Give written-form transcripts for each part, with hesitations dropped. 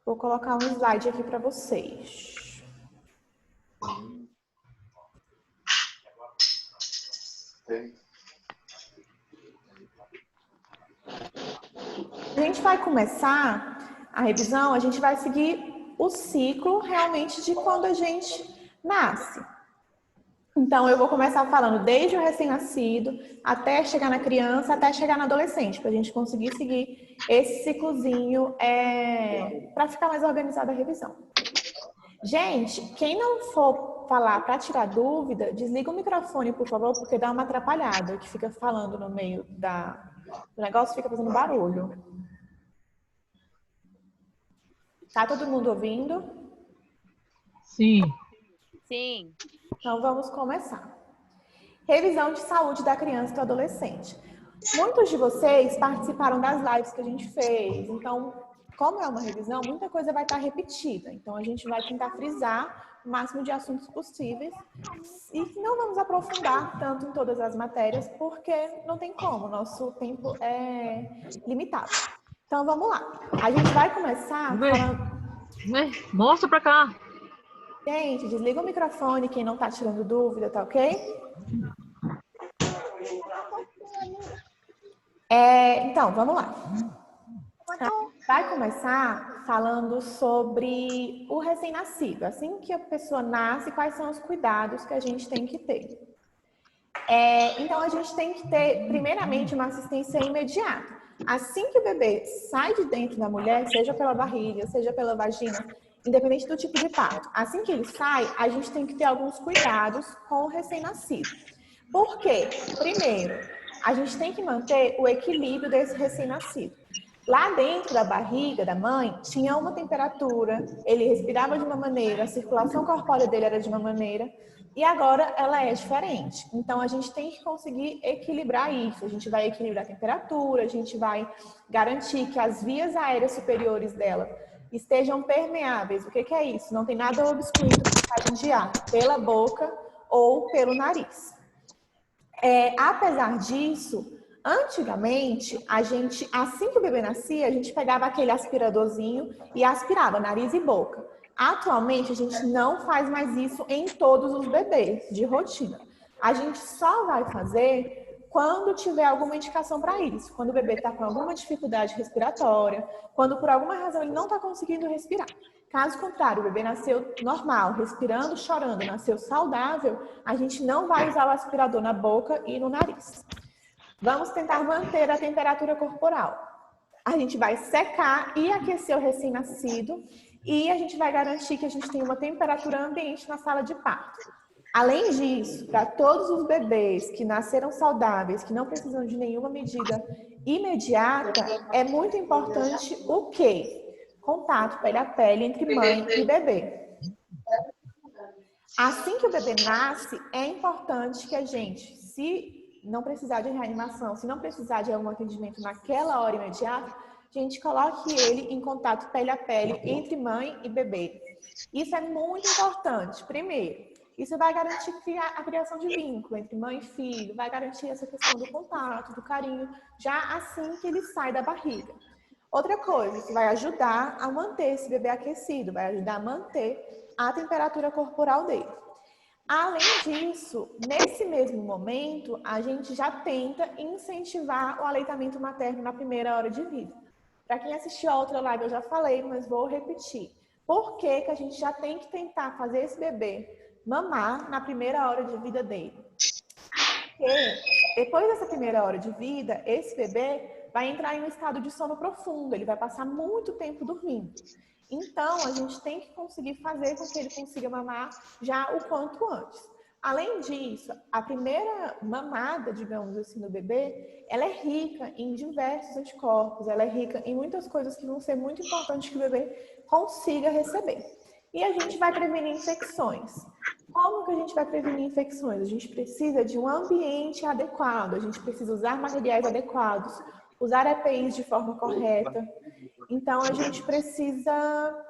Vou colocar um slide aqui para vocês. A gente vai começar a revisão, a gente vai seguir o ciclo realmente de quando a gente nasce. Então, eu vou começar falando desde o recém-nascido, até chegar na criança, até chegar na adolescente, para a gente conseguir seguir esse ciclozinho para ficar mais organizada a revisão. Gente, quem não for falar para tirar dúvida, desliga o microfone, por favor, porque dá uma atrapalhada, que fica falando no meio do negócio, fica fazendo barulho. Tá todo mundo ouvindo? Sim. Sim. Então, vamos começar. Revisão de saúde da criança e do adolescente. Muitos de vocês participaram das lives que a gente fez, então, como é uma revisão, muita coisa vai estar repetida. Então, a gente vai tentar frisar o máximo de assuntos possíveis e não vamos aprofundar tanto em todas as matérias, porque não tem como, nosso tempo é limitado. Então, vamos lá. A gente vai começar falando... Mostra pra cá. Gente, desliga o microfone, quem não está tirando dúvida, tá ok? Então, vamos lá. Vai começar falando sobre o recém-nascido. Assim que a pessoa nasce, quais são os cuidados que a gente tem que ter. Então, a gente tem que ter, primeiramente, uma assistência imediata. Assim que o bebê sai de dentro da mulher, seja pela barriga, seja pela vagina, independente do tipo de parto, assim que ele sai, a gente tem que ter alguns cuidados com o recém-nascido. Por quê? Primeiro, a gente tem que manter o equilíbrio desse recém-nascido. Lá dentro da barriga da mãe, tinha uma temperatura, ele respirava de uma maneira, a circulação corpórea dele era de uma maneira, e agora ela é diferente. Então, a gente tem que conseguir equilibrar isso. A gente vai equilibrar a temperatura, a gente vai garantir que as vias aéreas superiores dela estejam permeáveis. O que é isso? Não tem nada obstruindo a passagem de ar pela boca ou pelo nariz. Apesar disso, antigamente, assim que o bebê nascia, a gente pegava aquele aspiradorzinho e aspirava nariz e boca. Atualmente, a gente não faz mais isso em todos os bebês, de rotina. A gente só vai fazer quando tiver alguma indicação para isso. Quando o bebê está com alguma dificuldade respiratória, quando por alguma razão ele não está conseguindo respirar. Caso contrário, o bebê nasceu normal, respirando, chorando, nasceu saudável, a gente não vai usar o aspirador na boca e no nariz. Vamos tentar manter a temperatura corporal. A gente vai secar e aquecer o recém-nascido e a gente vai garantir que a gente tem uma temperatura ambiente na sala de parto. Além disso, para todos os bebês que nasceram saudáveis, que não precisam de nenhuma medida imediata, é muito importante o quê? Contato pele a pele entre mãe e bebê. Assim que o bebê nasce, é importante que a gente, se não precisar de reanimação, se não precisar de algum atendimento naquela hora imediata, a gente coloque ele em contato pele a pele entre mãe e bebê. Isso é muito importante. Primeiro, isso vai garantir a criação de vínculo entre mãe e filho, vai garantir essa questão do contato, do carinho, já assim que ele sai da barriga. Outra coisa, que vai ajudar a manter esse bebê aquecido, vai ajudar a manter a temperatura corporal dele. Além disso, nesse mesmo momento, a gente já tenta incentivar o aleitamento materno na primeira hora de vida. Para quem assistiu a outra live, eu já falei, mas vou repetir. Por que que a gente já tem que tentar fazer esse bebê mamar na primeira hora de vida dele? Porque depois dessa primeira hora de vida, esse bebê vai entrar em um estado de sono profundo, ele vai passar muito tempo dormindo. Então, a gente tem que conseguir fazer com que ele consiga mamar já o quanto antes. Além disso, a primeira mamada, digamos assim, do bebê, ela é rica em diversos anticorpos, ela é rica em muitas coisas que vão ser muito importantes que o bebê consiga receber. E a gente vai prevenir infecções. Como que a gente vai prevenir infecções? A gente precisa de um ambiente adequado, a gente precisa usar materiais adequados, usar EPIs de forma correta. Então, a gente precisa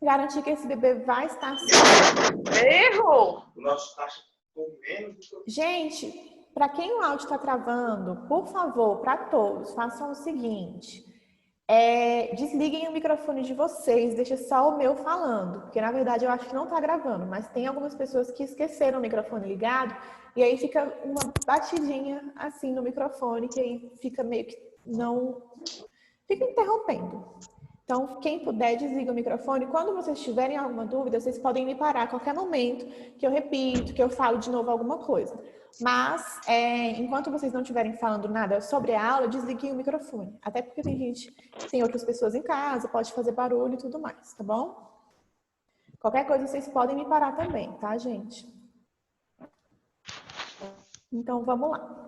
garantir que esse bebê vai estar seguro. Erro! Gente, para quem o áudio está travando, por favor, para todos, façam o seguinte. Desliguem o microfone de vocês, deixa só o meu falando, porque na verdade eu acho que não está gravando, mas tem algumas pessoas que esqueceram o microfone ligado e aí fica uma batidinha assim no microfone que aí fica meio que não fica interrompendo. Então, quem puder, desliga o microfone. Quando vocês tiverem alguma dúvida, vocês podem me parar a qualquer momento, que eu repito, que eu falo de novo alguma coisa. Mas, enquanto vocês não estiverem falando nada sobre a aula, desliguem o microfone. Até porque tem outras pessoas em casa, pode fazer barulho e tudo mais, tá bom? Qualquer coisa, vocês podem me parar também, tá, gente? Então, vamos lá.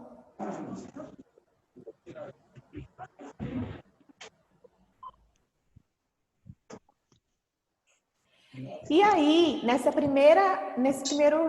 E aí, nesse primeiro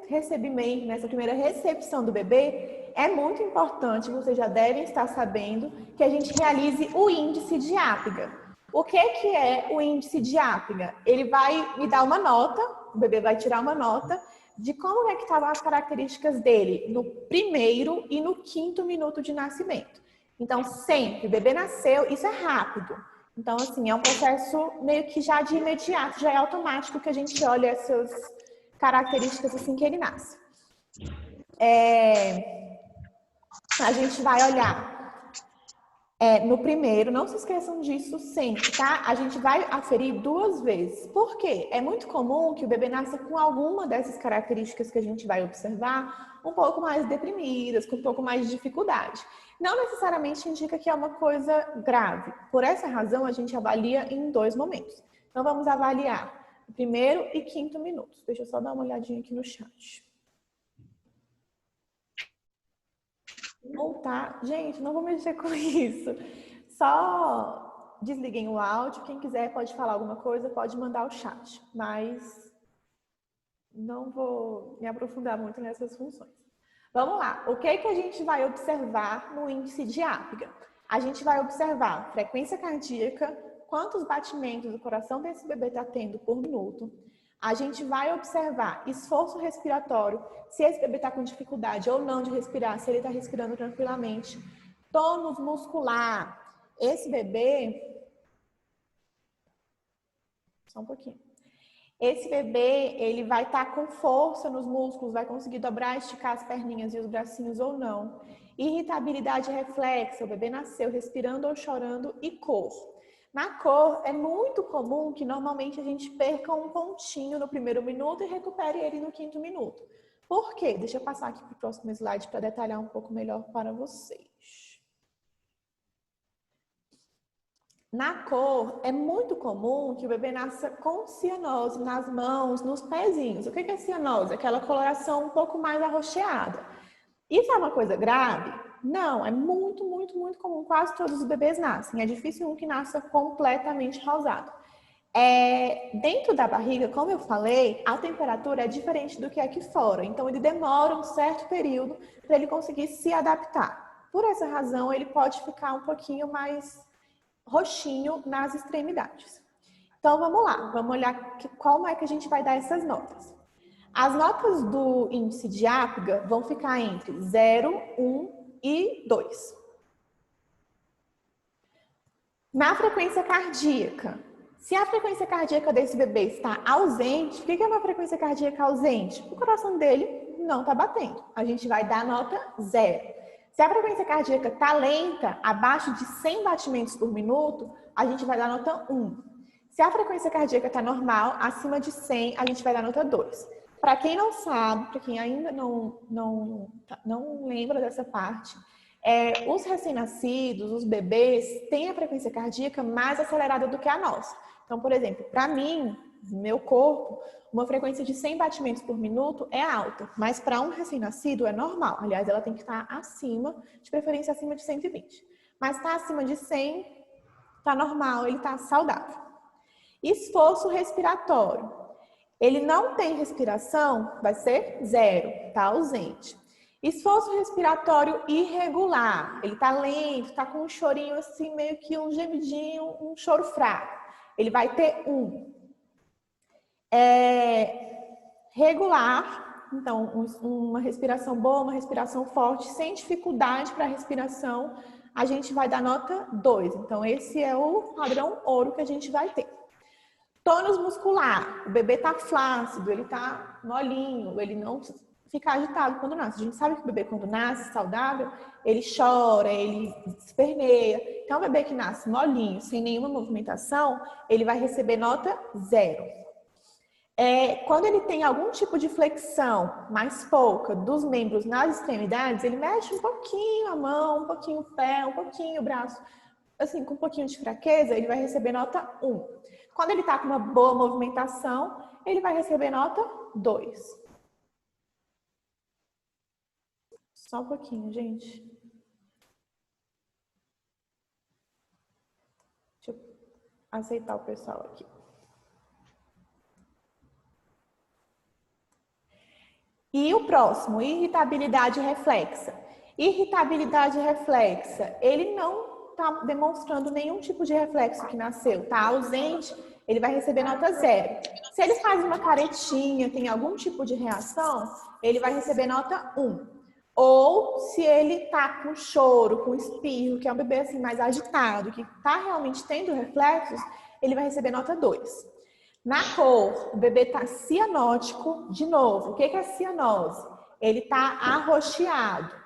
recebimento, nessa primeira recepção do bebê, é muito importante, vocês já devem estar sabendo, que a gente realize o índice de Apgar. O que é o índice de Apgar? Ele vai me dar uma nota, o bebê vai tirar uma nota, de como é que estavam as características dele no primeiro e no 5º minuto de nascimento. Então, sempre, o bebê nasceu, isso é rápido. Então, assim, é um processo meio que já de imediato, já é automático que a gente olha essas características assim que ele nasce. A gente vai olhar no primeiro, não se esqueçam disso sempre, tá? A gente vai aferir 2 vezes. Por quê? É muito comum que o bebê nasça com alguma dessas características que a gente vai observar um pouco mais deprimidas, com um pouco mais de dificuldade. Não necessariamente indica que é uma coisa grave. Por essa razão, a gente avalia em 2 momentos. Então, vamos avaliar o primeiro e 5º minutos. Deixa eu só dar uma olhadinha aqui no chat. Voltar. Gente, não vou mexer com isso. Só desliguem o áudio. Quem quiser pode falar alguma coisa, pode mandar o chat. Mas não vou me aprofundar muito nessas funções. Vamos lá. O que a gente vai observar no índice de Apgar? A gente vai observar frequência cardíaca, quantos batimentos o coração desse bebê está tendo por minuto. A gente vai observar esforço respiratório, se esse bebê está com dificuldade ou não de respirar, se ele está respirando tranquilamente. Tônus muscular. Esse bebê... Só um pouquinho. Esse bebê, ele vai estar com força nos músculos, vai conseguir dobrar, esticar as perninhas e os bracinhos ou não. Irritabilidade reflexa, o bebê nasceu respirando ou chorando e cor. Na cor, é muito comum que normalmente a gente perca um pontinho no primeiro minuto e recupere ele no 5º minuto. Por quê? Deixa eu passar aqui para o próximo slide para detalhar um pouco melhor para vocês. Na cor, é muito comum que o bebê nasça com cianose nas mãos, nos pezinhos. O que é cianose? Aquela coloração um pouco mais arroxeada. Isso é uma coisa grave? Não, é muito, muito, muito comum. Quase todos os bebês nascem. É difícil um que nasça completamente rosado. Dentro da barriga, como eu falei, a temperatura é diferente do que aqui fora. Então, ele demora um certo período para ele conseguir se adaptar. Por essa razão, ele pode ficar um pouquinho mais roxinho nas extremidades. Então, vamos lá. Vamos olhar como é que a gente vai dar essas notas. As notas do índice de Apgar vão ficar entre 0, 1 e 2. Na frequência cardíaca, se a frequência cardíaca desse bebê está ausente, o que é uma frequência cardíaca ausente? O coração dele não está batendo. A gente vai dar nota 0. Se a frequência cardíaca está lenta, abaixo de 100 batimentos por minuto, a gente vai dar nota 1. Se a frequência cardíaca está normal, acima de 100, a gente vai dar nota 2. Para quem não sabe, para quem ainda não lembra dessa parte, os recém-nascidos, os bebês, têm a frequência cardíaca mais acelerada do que a nossa. Então, por exemplo, para mim, meu corpo, uma frequência de 100 batimentos por minuto é alta, mas para um recém-nascido é normal. Aliás, ela tem que estar acima, de preferência acima de 120. Mas está acima de 100, está normal, ele está saudável. Esforço respiratório. Ele não tem respiração, vai ser 0, está ausente. Esforço respiratório irregular. Ele está lento, está com um chorinho assim, meio que um gemidinho, um choro fraco. Ele vai ter 1. Regular, então uma respiração boa, uma respiração forte, sem dificuldade para a respiração, a gente vai dar nota 2. Então, esse é o padrão ouro que a gente vai ter. Tônus muscular. O bebê tá flácido, ele tá molinho, ele não fica agitado quando nasce. A gente sabe que o bebê, quando nasce saudável, ele chora, ele esperneia. Então, o bebê que nasce molinho, sem nenhuma movimentação, ele vai receber nota 0. Quando ele tem algum tipo de flexão, mais pouca, dos membros nas extremidades, ele mexe um pouquinho a mão, um pouquinho o pé, um pouquinho o braço, assim, com um pouquinho de fraqueza, ele vai receber nota 1. Quando ele está com uma boa movimentação, ele vai receber nota 2. Só um pouquinho, gente. Deixa eu aceitar o pessoal aqui. E o próximo, irritabilidade reflexa. Irritabilidade reflexa, ele não está demonstrando nenhum tipo de reflexo que nasceu, está ausente, ele vai receber nota 0. Se ele faz uma caretinha, tem algum tipo de reação, ele vai receber nota 1. Ou se ele está com choro, com espirro, que é um bebê assim mais agitado, que está realmente tendo reflexos, ele vai receber nota 2. Na cor, o bebê está cianótico, de novo. O que é cianose? Ele está arroxeado.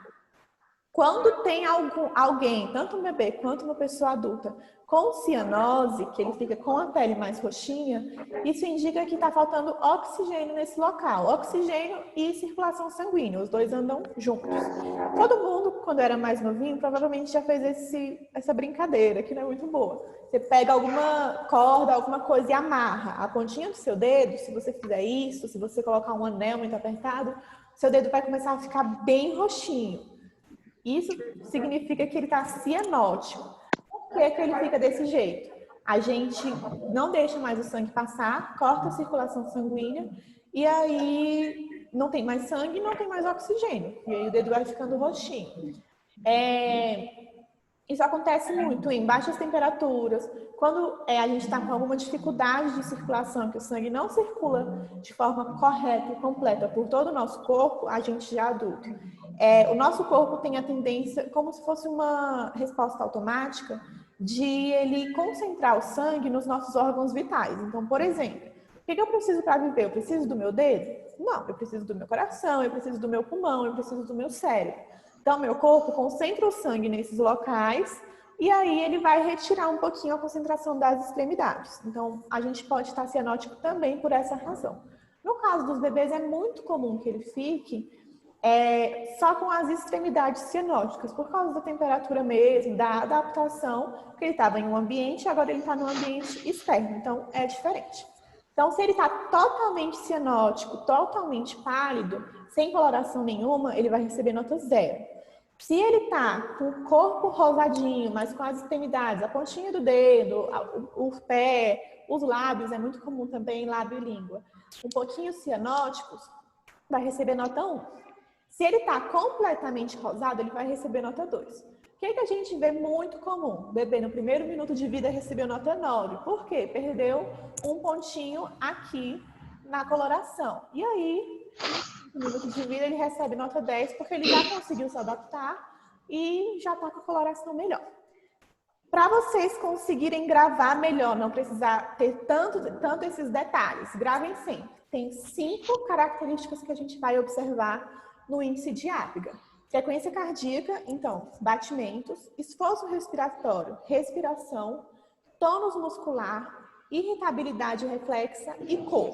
Quando tem alguém, tanto um bebê quanto uma pessoa adulta, com cianose, que ele fica com a pele mais roxinha, isso indica que está faltando oxigênio nesse local. Oxigênio e circulação sanguínea, os dois andam juntos. Todo mundo, quando era mais novinho, provavelmente já fez essa brincadeira, que não é muito boa. Você pega alguma corda, alguma coisa e amarra a pontinha do seu dedo. Se você fizer isso, se você colocar um anel muito apertado, seu dedo vai começar a ficar bem roxinho. Isso significa que ele está cianótico. Por que ele fica desse jeito? A gente não deixa mais o sangue passar, corta a circulação sanguínea e aí não tem mais sangue, não tem mais oxigênio. E aí o dedo vai ficando roxinho. Isso acontece muito em baixas temperaturas, quando a gente está com alguma dificuldade de circulação, que o sangue não circula de forma correta e completa por todo o nosso corpo, a gente já é adulto. O nosso corpo tem a tendência, como se fosse uma resposta automática, de ele concentrar o sangue nos nossos órgãos vitais. Então, por exemplo, o que eu preciso para viver? Eu preciso do meu dedo? Não, eu preciso do meu coração, eu preciso do meu pulmão, eu preciso do meu cérebro. Então, meu corpo concentra o sangue nesses locais e aí ele vai retirar um pouquinho a concentração das extremidades. Então, a gente pode estar cianótico também por essa razão. No caso dos bebês, é muito comum que ele fique só com as extremidades cianóticas, por causa da temperatura mesmo, da adaptação, porque ele estava em um ambiente e agora ele está no ambiente externo, então é diferente. Então, se ele está totalmente cianótico, totalmente pálido, sem coloração nenhuma, ele vai receber nota 0. Se ele está com o corpo rosadinho, mas com as extremidades, a pontinha do dedo, o pé, os lábios, é muito comum também, lábio e língua, um pouquinho cianóticos, vai receber nota 1. Se ele está completamente rosado, ele vai receber nota 2. O que a gente vê muito comum? O bebê no primeiro minuto de vida recebeu nota 9. Por quê? Perdeu um pontinho aqui na coloração. E aí, no minuto de vida, ele recebe nota 10 porque ele já conseguiu se adaptar e já está com a coloração melhor. Para vocês conseguirem gravar melhor, não precisar ter tanto esses detalhes, gravem sempre. Tem 5 características que a gente vai observar no índice de Apgar. Frequência cardíaca, então, batimentos, esforço respiratório, respiração, tônus muscular, irritabilidade reflexa e cor.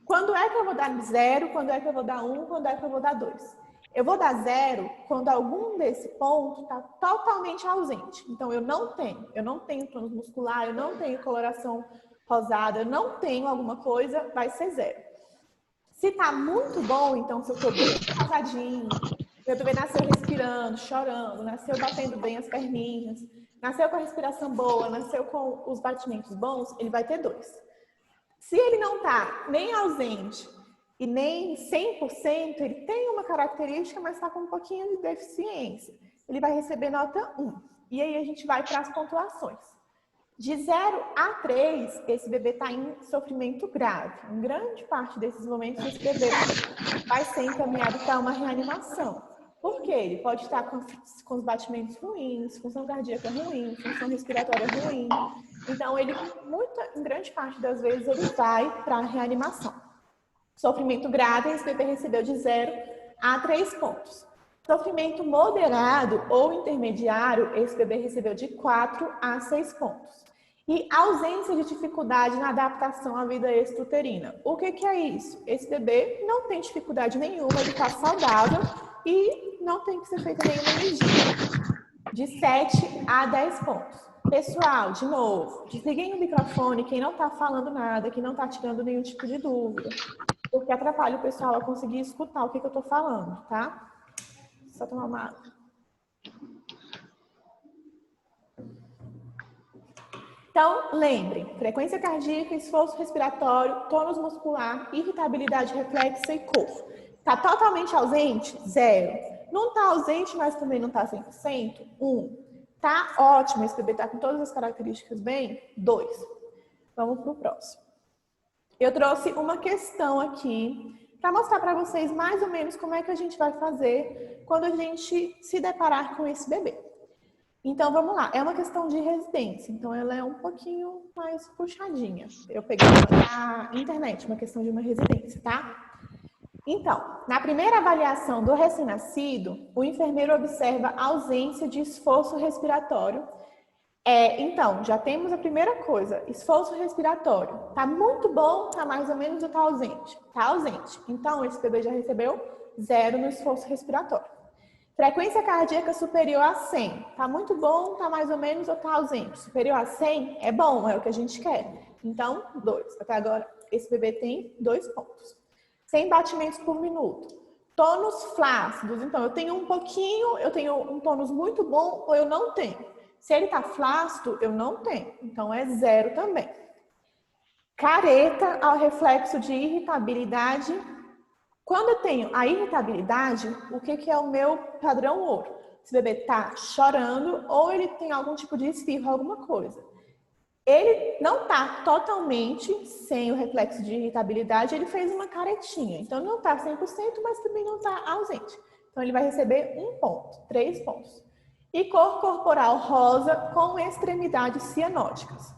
Quando é que eu vou dar 0? Quando é que eu vou dar 1? Quando é que eu vou dar 2? Eu vou dar 0 quando algum desse ponto está totalmente ausente. Então, eu não tenho tônus muscular, eu não tenho coloração rosada, eu não tenho alguma coisa, vai ser 0. Se tá muito bom, então se eu tô bem rosadinho, meu bebê nasceu respirando, chorando, nasceu batendo bem as perninhas, nasceu com a respiração boa, nasceu com os batimentos bons, ele vai ter 2. Se ele não tá nem ausente e nem 100%, ele tem uma característica, mas está com um pouquinho de deficiência, ele vai receber nota 1. E aí a gente vai para as pontuações. De 0 a 3, esse bebê está em sofrimento grave. Em grande parte desses momentos, esse bebê vai ser encaminhado para uma reanimação. Por quê? Ele pode estar com os batimentos ruins, função cardíaca ruim, função respiratória ruim. Então, ele, em grande parte das vezes, ele vai para a reanimação. Sofrimento grave, esse bebê recebeu de 0 a 3 pontos. Sofrimento moderado ou intermediário, esse bebê recebeu de 4 a 6 pontos. E ausência de dificuldade na adaptação à vida extrauterina. O que é isso? Esse bebê não tem dificuldade nenhuma, ele está saudável e não tem que ser feita nenhuma medida. De 7 a 10 pontos. Pessoal, de novo, desliguem o microfone, quem não está falando nada, quem não está tirando nenhum tipo de dúvida, porque atrapalha o pessoal a conseguir escutar o que eu estou falando, tá? Só tomar uma água. Então, lembrem, frequência cardíaca, esforço respiratório, tônus muscular, irritabilidade reflexa e cor. Está totalmente ausente? 0. Não está ausente, mas também não está 100%? 1. Tá ótimo, esse bebê está com todas as características bem? 2. Vamos para o próximo. Eu trouxe uma questão aqui para mostrar para vocês mais ou menos como é que a gente vai fazer quando a gente se deparar com esse bebê. Então, vamos lá. É uma questão de residência, então ela é um pouquinho mais puxadinha. Eu peguei na internet, uma questão de uma residência, tá? Então, na primeira avaliação do recém-nascido, o enfermeiro observa a ausência de esforço respiratório. Então, já temos a primeira coisa, esforço respiratório. Tá muito bom, tá mais ou menos ou tá ausente? Tá ausente. Então, esse bebê já recebeu 0 no esforço respiratório. Frequência cardíaca superior a 100. Tá muito bom, tá mais ou menos ou tá ausente? Superior a 100 é bom, é o que a gente quer. Então, 2. Até agora, esse bebê tem 2 pontos. 100 batimentos por minuto. Tônus flácidos. Então, eu tenho um tônus muito bom ou eu não tenho. Se ele está flácido, eu não tenho. Então, é 0 também. Careta ao reflexo de irritabilidade. Quando eu tenho a irritabilidade, o que é o meu padrão ouro? Esse bebê está chorando ou ele tem algum tipo de espirro, alguma coisa. Ele não está totalmente sem o reflexo de irritabilidade, ele fez uma caretinha. Então, não está 100%, mas também não está ausente. Então, ele vai receber 1 ponto, 3 pontos. E cor corporal rosa com extremidades cianóticas.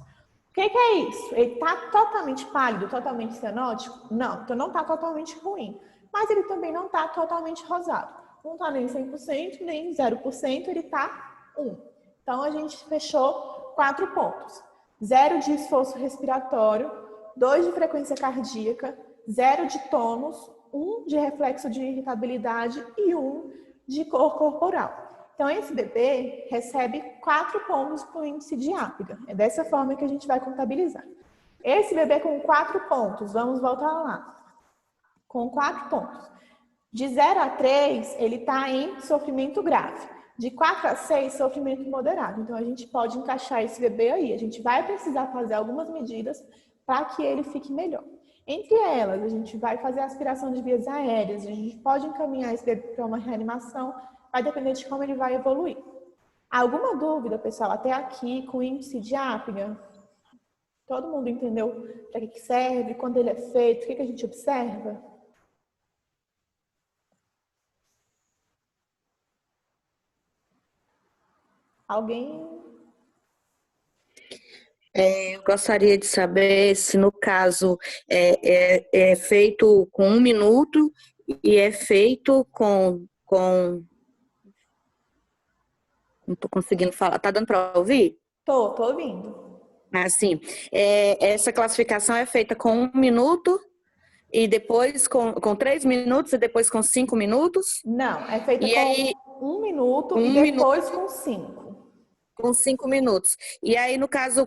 O que é isso? Ele está totalmente pálido, totalmente cianótico? Não, então não está totalmente ruim. Mas ele também não está totalmente rosado. Não está nem 100%, nem 0%, ele está 1. Então, a gente fechou 4 pontos. 0 de esforço respiratório, 2 de frequência cardíaca, 0 de tônus, 1 de reflexo de irritabilidade e 1 de cor corporal. Então, esse bebê recebe 4 pontos para o índice de Apgar. É dessa forma que a gente vai contabilizar. Esse bebê com 4 pontos, vamos voltar lá. Com 4 pontos. De 0 a 3, ele está em sofrimento grave. De 4 a 6, sofrimento moderado. Então, a gente pode encaixar esse bebê aí. A gente vai precisar fazer algumas medidas para que ele fique melhor. Entre elas, a gente vai fazer aspiração de vias aéreas. A gente pode encaminhar esse bebê para uma reanimação. Vai depender de como ele vai evoluir. Alguma dúvida, pessoal, até aqui com o índice de Apgar? Todo mundo entendeu para que serve, quando ele é feito, o que a gente observa? Alguém? Eu gostaria de saber se, no caso, é feito com 1 minuto e é feito com... Não estou conseguindo falar. Tá dando para ouvir? Tô ouvindo. Assim, essa classificação é feita com 1 minuto e depois com 3 minutos e depois com 5 minutos? Não, é feita com aí, 1 minuto e depois com 5. Com 5 minutos. E aí, no caso,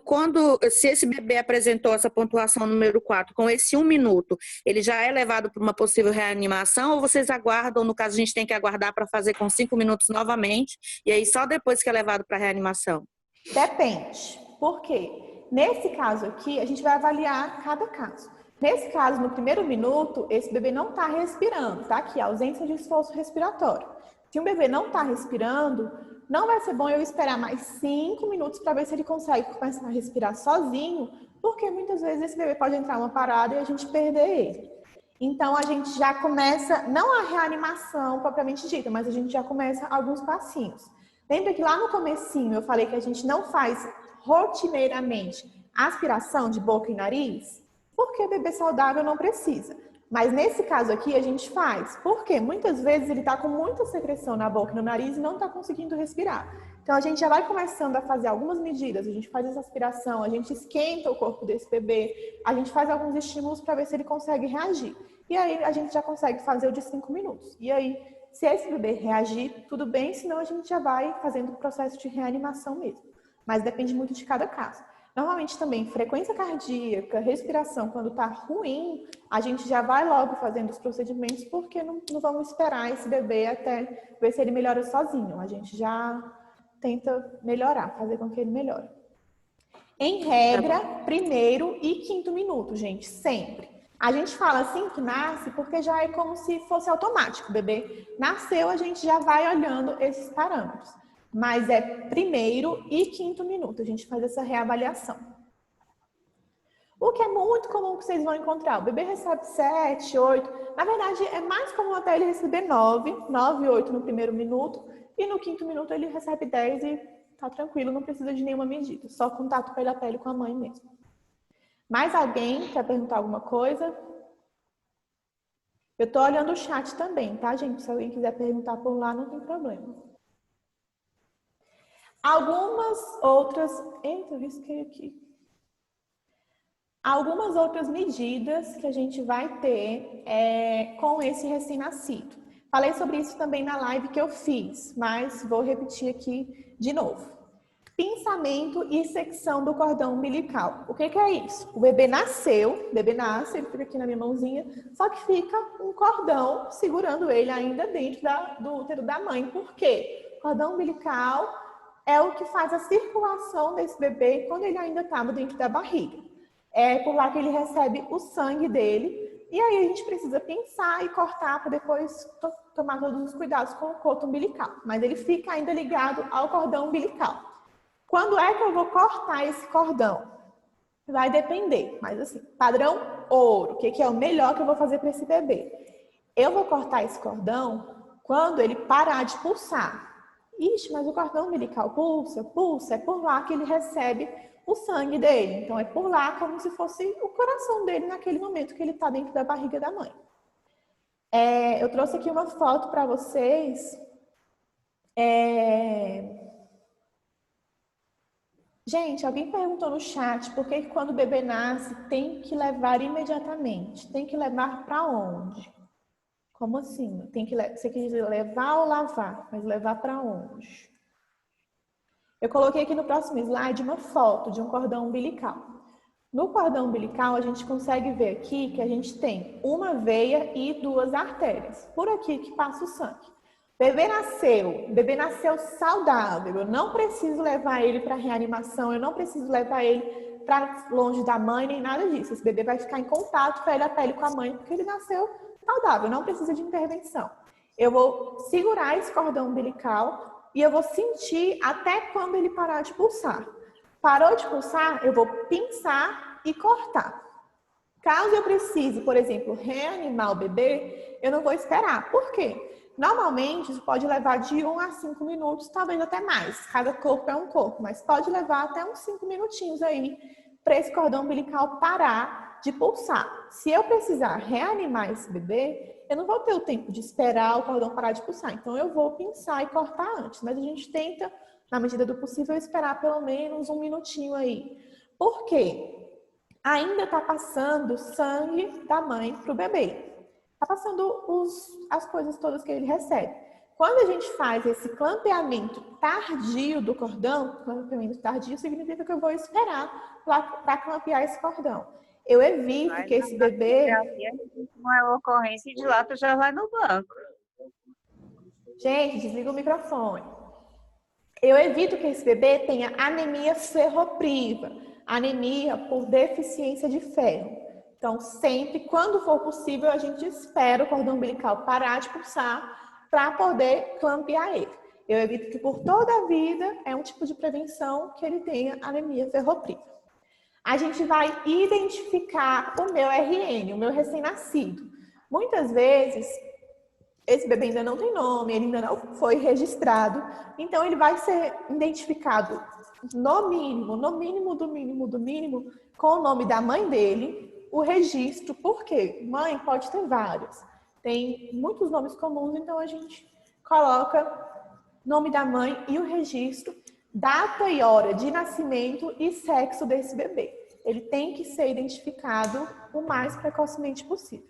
se esse bebê apresentou essa pontuação número 4, com esse 1 minuto, ele já é levado para uma possível reanimação ou vocês aguardam, no caso, a gente tem que aguardar para fazer com 5 minutos novamente, e aí só depois que é levado para a reanimação? Depende. Por quê? Nesse caso aqui, a gente vai avaliar cada caso. Nesse caso, no primeiro minuto, esse bebê não está respirando, tá? Aqui, ausência de esforço respiratório. Se um bebê não está respirando, não vai ser bom eu esperar mais 5 minutos para ver se ele consegue começar a respirar sozinho, porque muitas vezes esse bebê pode entrar uma parada e a gente perder ele. Então, a gente já começa, não a reanimação propriamente dita, mas a gente já começa alguns passinhos. Lembra que lá no comecinho eu falei que a gente não faz rotineiramente aspiração de boca e nariz? Porque bebê saudável não precisa. Mas nesse caso aqui a gente faz. Porque muitas vezes ele está com muita secreção na boca e no nariz e não está conseguindo respirar. Então a gente já vai começando a fazer algumas medidas. A gente faz essa aspiração, a gente esquenta o corpo desse bebê, a gente faz alguns estímulos para ver se ele consegue reagir. E aí a gente já consegue fazer o de 5 minutos. E aí, se esse bebê reagir, tudo bem, senão a gente já vai fazendo o processo de reanimação mesmo. Mas depende muito de cada caso. Normalmente também, frequência cardíaca, respiração, quando está ruim, a gente já vai logo fazendo os procedimentos, porque não vamos esperar esse bebê até ver se ele melhora sozinho. A gente já tenta melhorar, fazer com que ele melhore. Em regra, primeiro e quinto minuto, gente, sempre. A gente fala assim que nasce porque já é como se fosse automático. O bebê nasceu, a gente já vai olhando esses parâmetros. Mas é primeiro e quinto minuto. A gente faz essa reavaliação. O que é muito comum que vocês vão encontrar. O bebê recebe 7, 8. Na verdade, é mais comum até ele receber 9, 8 no primeiro minuto. E no quinto minuto ele recebe 10 e tá tranquilo, não precisa de nenhuma medida. Só contato pele a pele com a mãe mesmo. Mais alguém quer perguntar alguma coisa? Eu tô olhando o chat também, tá, gente? Se alguém quiser perguntar por lá, não tem problema. Algumas outras... Eita, eu risquei aqui. Algumas outras medidas que a gente vai ter com esse recém-nascido. Falei sobre isso também na live que eu fiz, mas vou repetir aqui de novo. Pinçamento e secção do cordão umbilical. O que é isso? O bebê nasceu, ele fica aqui na minha mãozinha, só que fica um cordão segurando ele ainda dentro do útero da mãe. Por quê? O cordão umbilical é o que faz a circulação desse bebê quando ele ainda estava dentro da barriga. É por lá que ele recebe o sangue dele. E aí a gente precisa pinçar e cortar para depois tomar todos os cuidados com o coto umbilical. Mas ele fica ainda ligado ao cordão umbilical. Quando é que eu vou cortar esse cordão? Vai depender, mas assim, padrão ouro, o que é o melhor que eu vou fazer para esse bebê? Eu vou cortar esse cordão quando ele parar de pulsar. Ixi, mas o cordão umbilical pulsa, é por lá que ele recebe o sangue dele. Então é por lá como se fosse o coração dele naquele momento que ele está dentro da barriga da mãe. Eu trouxe aqui uma foto para vocês. Gente, alguém perguntou no chat por que quando o bebê nasce tem que levar imediatamente? Tem que levar para onde? Como assim? Você quer dizer levar ou lavar? Mas levar para onde? Eu coloquei aqui no próximo slide uma foto de um cordão umbilical. No cordão umbilical, a gente consegue ver aqui que a gente tem uma veia e 2 artérias. Por aqui que passa o sangue. O bebê nasceu saudável, eu não preciso levar ele para reanimação, eu não preciso levar ele para longe da mãe, nem nada disso. Esse bebê vai ficar em contato pele a pele com a mãe, porque ele nasceu saudável, não precisa de intervenção. Eu vou segurar esse cordão umbilical e eu vou sentir até quando ele parar de pulsar. Parou de pulsar, eu vou pinçar e cortar. Caso eu precise, por exemplo, reanimar o bebê, eu não vou esperar. Por quê? Normalmente, isso pode levar de 1 a 5 minutos, talvez até mais. Cada corpo é um corpo, mas pode levar até uns 5 minutinhos aí para esse cordão umbilical parar de pulsar. Se eu precisar reanimar esse bebê, eu não vou ter o tempo de esperar o cordão parar de pulsar. Então, eu vou pinçar e cortar antes. Mas a gente tenta, na medida do possível, esperar pelo menos 1 minutinho aí. Por quê? Ainda está passando sangue da mãe para o bebê. Está passando as coisas todas que ele recebe. Quando a gente faz esse clampeamento tardio do cordão, clampeamento tardio significa que eu vou esperar para clampear esse cordão. Eu evito que esse bebê... Não é ocorrência de lá, tu já vai no banco. Gente, desliga o microfone. Eu evito que esse bebê tenha anemia ferropriva, anemia por deficiência de ferro. Então, sempre, quando for possível, a gente espera o cordão umbilical parar de pulsar para poder clampear ele. Eu evito que por toda a vida é um tipo de prevenção que ele tenha anemia ferropriva. A gente vai identificar o meu RN, o meu recém-nascido. Muitas vezes, esse bebê ainda não tem nome, ele ainda não foi registrado, então ele vai ser identificado no mínimo, do mínimo, com o nome da mãe dele, o registro, por quê? Mãe pode ter vários. Tem muitos nomes comuns, então a gente coloca nome da mãe e o registro, data e hora de nascimento e sexo desse bebê. Ele tem que ser identificado o mais precocemente possível.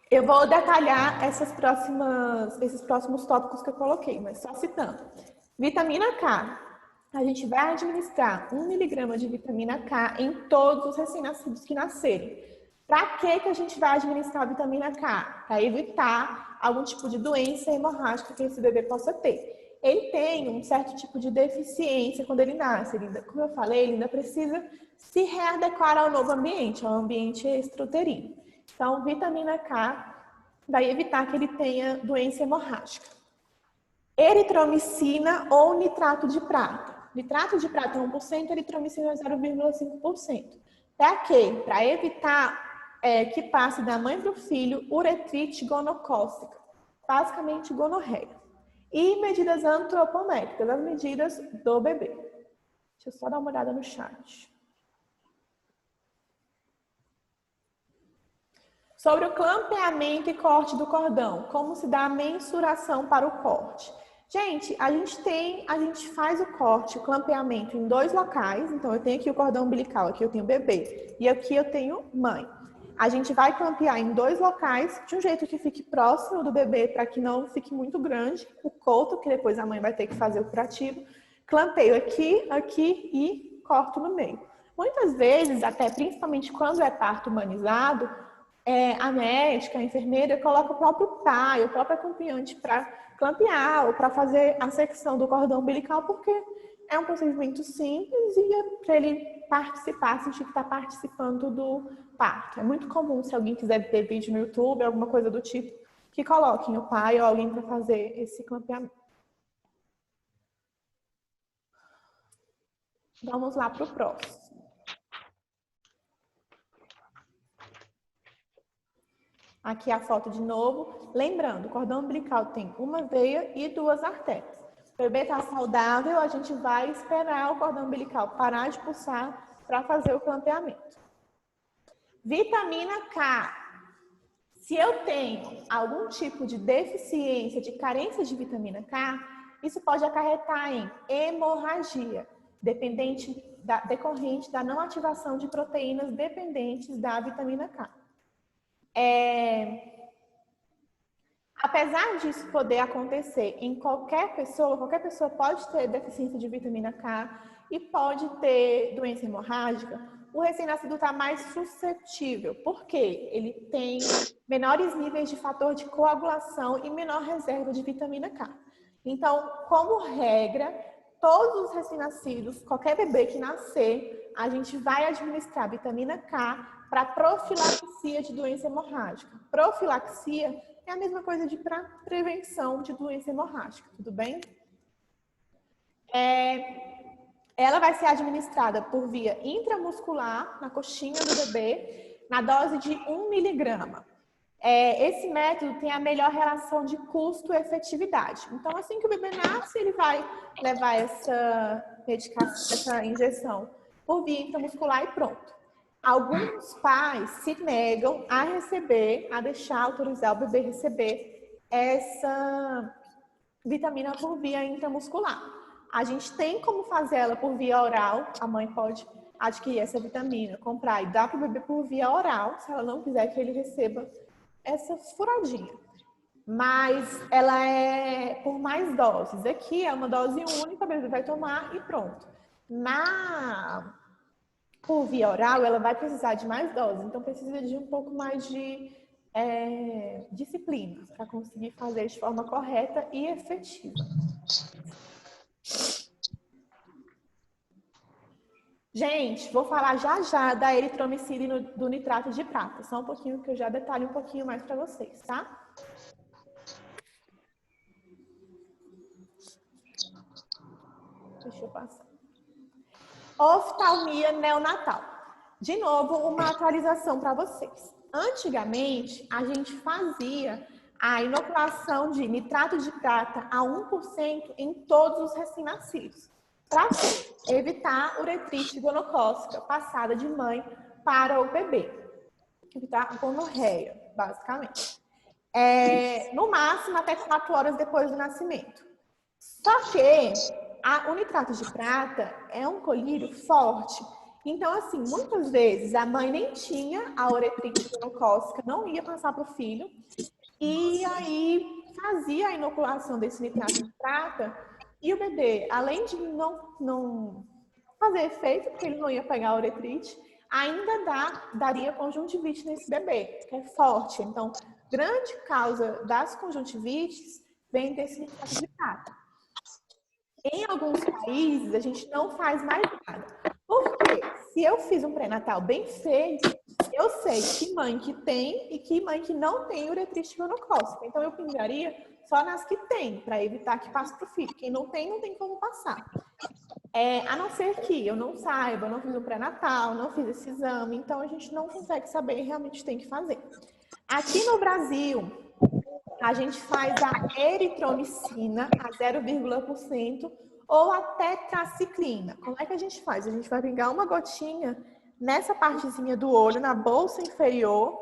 Eu vou detalhar esses próximos tópicos que eu coloquei, mas só citando. Vitamina K. A gente vai administrar 1 miligrama de vitamina K em todos os recém-nascidos que nascerem. Para que a gente vai administrar a vitamina K? Para evitar algum tipo de doença hemorrágica que esse bebê possa ter. Ele tem um certo tipo de deficiência quando ele nasce. Como eu falei, ele ainda precisa se readequar ao novo ambiente, ao ambiente extrauterino. Então, vitamina K vai evitar que ele tenha doença hemorrágica. Eritromicina ou nitrato de prata. Nitrato de prata é 1%, eritromicina é 0,5%. Para quê? Para evitar que passe da mãe para o filho uretrite gonocócica, basicamente gonorreia. E medidas antropométricas, as medidas do bebê. Deixa eu só dar uma olhada no chat. Sobre o clampeamento e corte do cordão, como se dá a mensuração para o corte? Gente, a gente faz o corte, o clampeamento em 2 locais. Então, eu tenho aqui o cordão umbilical, aqui eu tenho o bebê e aqui eu tenho mãe. A gente vai clampear em 2 locais, de um jeito que fique próximo do bebê, para que não fique muito grande o coto, que depois a mãe vai ter que fazer o curativo. Clampeio aqui, aqui e corto no meio. Muitas vezes, até principalmente quando é parto humanizado, a médica, a enfermeira, coloca o próprio pai, o próprio acompanhante para clampear ou para fazer a secção do cordão umbilical, porque é um procedimento simples e é para ele participar, sentir que está participando do parto. É muito comum, se alguém quiser ver vídeo no YouTube, alguma coisa do tipo, que coloquem o pai ou alguém para fazer esse clampeamento. Vamos lá para o próximo. Aqui a foto de novo. Lembrando, o cordão umbilical tem uma veia e 2 artérias. O bebê está saudável, a gente vai esperar o cordão umbilical parar de pulsar para fazer o clampeamento. Vitamina K. Se eu tenho algum tipo de deficiência, de carência de vitamina K, isso pode acarretar em hemorragia, decorrente da não ativação de proteínas dependentes da vitamina K. Apesar disso poder acontecer em qualquer pessoa pode ter deficiência de vitamina K e pode ter doença hemorrágica, o recém-nascido está mais suscetível. Por quê? Ele tem menores níveis de fator de coagulação e menor reserva de vitamina K. Então, como regra, todos os recém-nascidos, qualquer bebê que nascer, a gente vai administrar vitamina K para profilaxia de doença hemorrágica. Profilaxia é a mesma coisa de para prevenção de doença hemorrágica, tudo bem? Ela vai ser administrada por via intramuscular, na coxinha do bebê, na dose de 1 miligrama. Esse método tem a melhor relação de custo-efetividade. Então, assim que o bebê nasce, ele vai levar essa injeção por via intramuscular e pronto. Alguns pais se negam a autorizar o bebê receber essa vitamina por via intramuscular. A gente tem como fazer ela por via oral, a mãe pode adquirir essa vitamina, comprar e dar para o bebê por via oral, se ela não quiser que ele receba essa furadinha. Mas ela é por mais doses. Aqui é uma dose única, o bebê vai tomar e pronto. Por via oral, ela vai precisar de mais doses, então precisa de um pouco mais de disciplina para conseguir fazer de forma correta e efetiva. Gente, vou falar já da eritromicina e do nitrato de prata. Só um pouquinho que eu já detalho um pouquinho mais para vocês, tá? Deixa eu passar. Oftalmia neonatal. De novo, uma atualização para vocês. Antigamente, a gente fazia a inoculação de nitrato de prata a 1% em todos os recém-nascidos, para evitar uretrite gonocócica passada de mãe para o bebê, evitar gonorreia, basicamente. No máximo até 4 horas depois do nascimento. Só que o nitrato de prata é um colírio forte. Então, assim, muitas vezes a mãe nem tinha a uretrite gonocócica, não ia passar para o filho, e aí fazia a inoculação desse nitrato de prata, e o bebê, além de não fazer efeito, porque ele não ia pegar a uretrite, ainda daria conjuntivite nesse bebê, que é forte. Então, grande causa das conjuntivites vem desse nitrato de prata. Em alguns países, a gente não faz mais nada. Por quê? Se eu fiz um pré-natal bem feito, eu sei que mãe que tem e que mãe que não tem uretrite gonocócica. Então, eu pingaria só nas que tem, para evitar que passe para o filho. Quem não tem como passar. A não ser que eu não saiba, não fiz um pré-natal, não fiz esse exame, então a gente não consegue saber e realmente tem que fazer. Aqui no Brasil, a gente faz a eritromicina a 0,% ou a tetraciclina. Como é que a gente faz? A gente vai pingar uma gotinha nessa partezinha do olho, na bolsa inferior,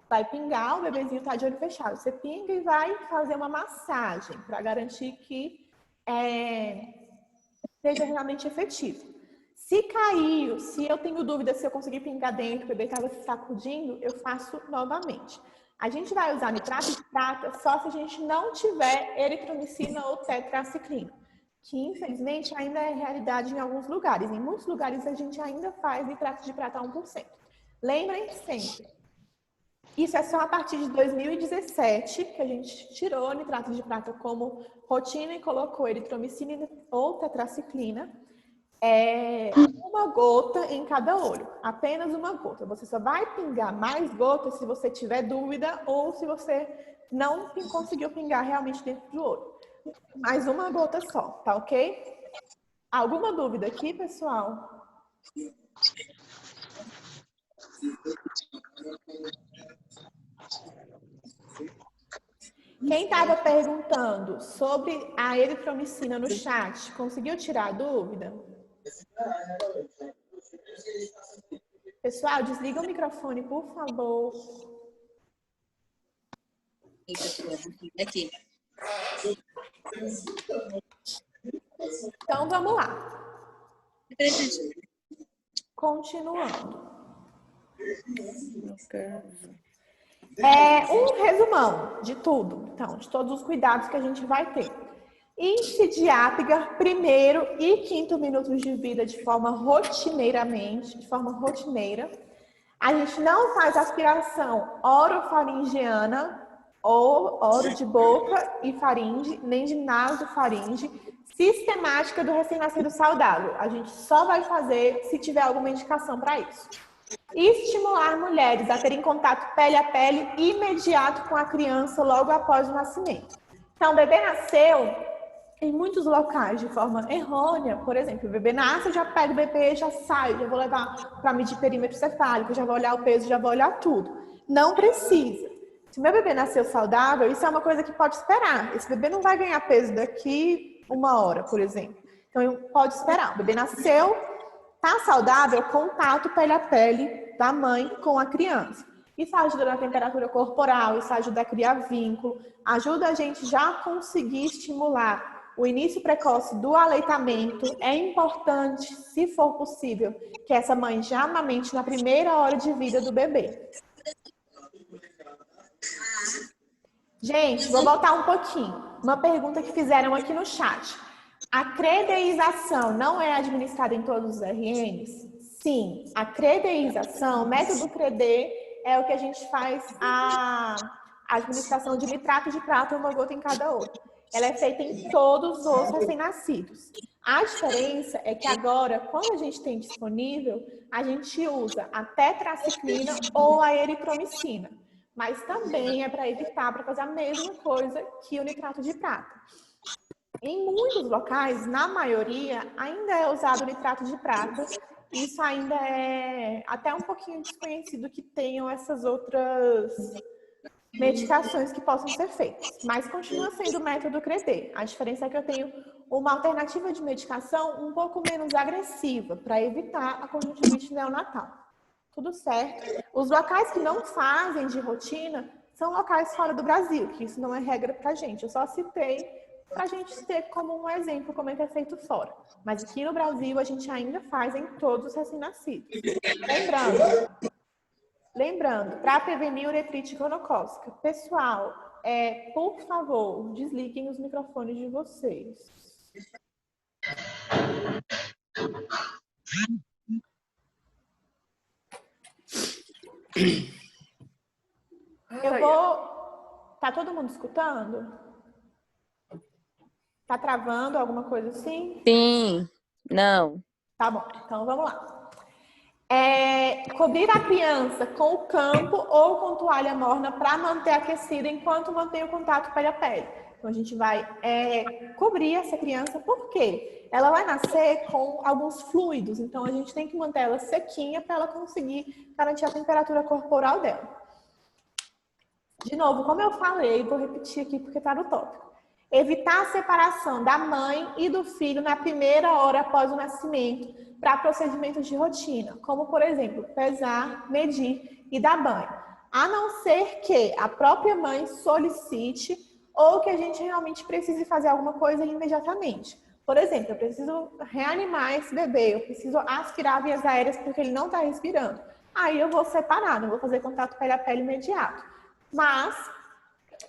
vai pingar, o bebezinho está de olho fechado. Você pinga e vai fazer uma massagem para garantir que seja realmente efetivo. Se caiu, se eu tenho dúvida se eu conseguir pingar dentro, o bebê estava se sacudindo, eu faço novamente. A gente vai usar nitrato de prata só se a gente não tiver eritromicina ou tetraciclina, que infelizmente ainda é realidade em alguns lugares. Em muitos lugares a gente ainda faz nitrato de prata a 1%. Lembrem sempre, isso é só a partir de 2017 que a gente tirou o nitrato de prata como rotina e colocou eritromicina ou tetraciclina. Uma gota em cada olho, apenas uma gota. Você só vai pingar mais gotas se você tiver dúvida ou se você não conseguiu pingar realmente dentro do olho. Mais uma gota só, tá ok? Alguma dúvida aqui, pessoal? Quem estava perguntando sobre a eritromicina no chat, conseguiu tirar a dúvida? Pessoal, desliga o microfone, por favor. Aqui. Então, vamos lá. Continuando. Um resumão de tudo, então, de todos os cuidados que a gente vai ter. Índice de Apgar, primeiro e quinto minutos de vida de forma rotineira. A gente não faz aspiração orofaringiana ou oro de boca e faringe, nem de nasofaringe, sistemática do recém-nascido saudável. A gente só vai fazer se tiver alguma indicação para isso. E estimular mulheres a terem contato pele a pele imediato com a criança logo após o nascimento. Então, o bebê nasceu em muitos locais de forma errônea. Por exemplo, o bebê nasce, eu já pego o bebê, já saio, já vou levar para medir perímetro cefálico, já vou olhar o peso, já vou olhar tudo. Não precisa. Se o meu bebê nasceu saudável, isso é uma coisa que pode esperar. Esse bebê não vai ganhar peso daqui 1 hora, por exemplo. Então, pode esperar. O bebê nasceu, tá saudável, contato pele a pele da mãe com a criança. Isso ajuda na temperatura corporal, isso ajuda a criar vínculo, ajuda a gente já a conseguir estimular o início precoce do aleitamento. É importante, se for possível, que essa mãe já amamente na primeira hora de vida do bebê. Gente, vou voltar um pouquinho. Uma pergunta que fizeram aqui no chat. A credeização não é administrada em todos os RNs? Sim, a credeização, o método CREDE, é o que a gente faz a administração de nitrato de prata, 1 gota em cada olho. Ela é feita em todos os recém-nascidos. A diferença é que agora, quando a gente tem disponível, a gente usa a tetraciclina ou a eritromicina. Mas também é para evitar, para fazer a mesma coisa que o nitrato de prata. Em muitos locais, na maioria, ainda é usado nitrato de prata. Isso ainda é até um pouquinho desconhecido que tenham essas outras medicações que possam ser feitas. Mas continua sendo o método CREDE. A diferença é que eu tenho uma alternativa de medicação um pouco menos agressiva para evitar a conjuntivite neonatal. Tudo certo? Os locais que não fazem de rotina são locais fora do Brasil, que isso não é regra para a gente. Eu só citei para a gente ter como um exemplo como é que é feito fora. Mas aqui no Brasil a gente ainda faz em todos os recém-nascidos. Lembrando, para prevenir uretrite gonocócica, pessoal, por favor, desliguem os microfones de vocês. Eu vou... Tá todo mundo escutando? Tá travando alguma coisa assim? Sim, não. Tá bom, então vamos lá. Cobrir a criança com o campo ou com toalha morna para manter aquecida enquanto mantém o contato pele a pele. Então a gente vai cobrir essa criança, por quê? Ela vai nascer com alguns fluidos, então a gente tem que manter ela sequinha para ela conseguir garantir a temperatura corporal dela. De novo, como eu falei, vou repetir aqui porque está no tópico. Evitar a separação da mãe e do filho na primeira hora após o nascimento para procedimentos de rotina, como, por exemplo, pesar, medir e dar banho. A não ser que a própria mãe solicite ou que a gente realmente precise fazer alguma coisa imediatamente. Por exemplo, eu preciso reanimar esse bebê, eu preciso aspirar vias aéreas porque ele não está respirando. Aí eu vou separar, não vou fazer contato pele a pele imediato. Mas...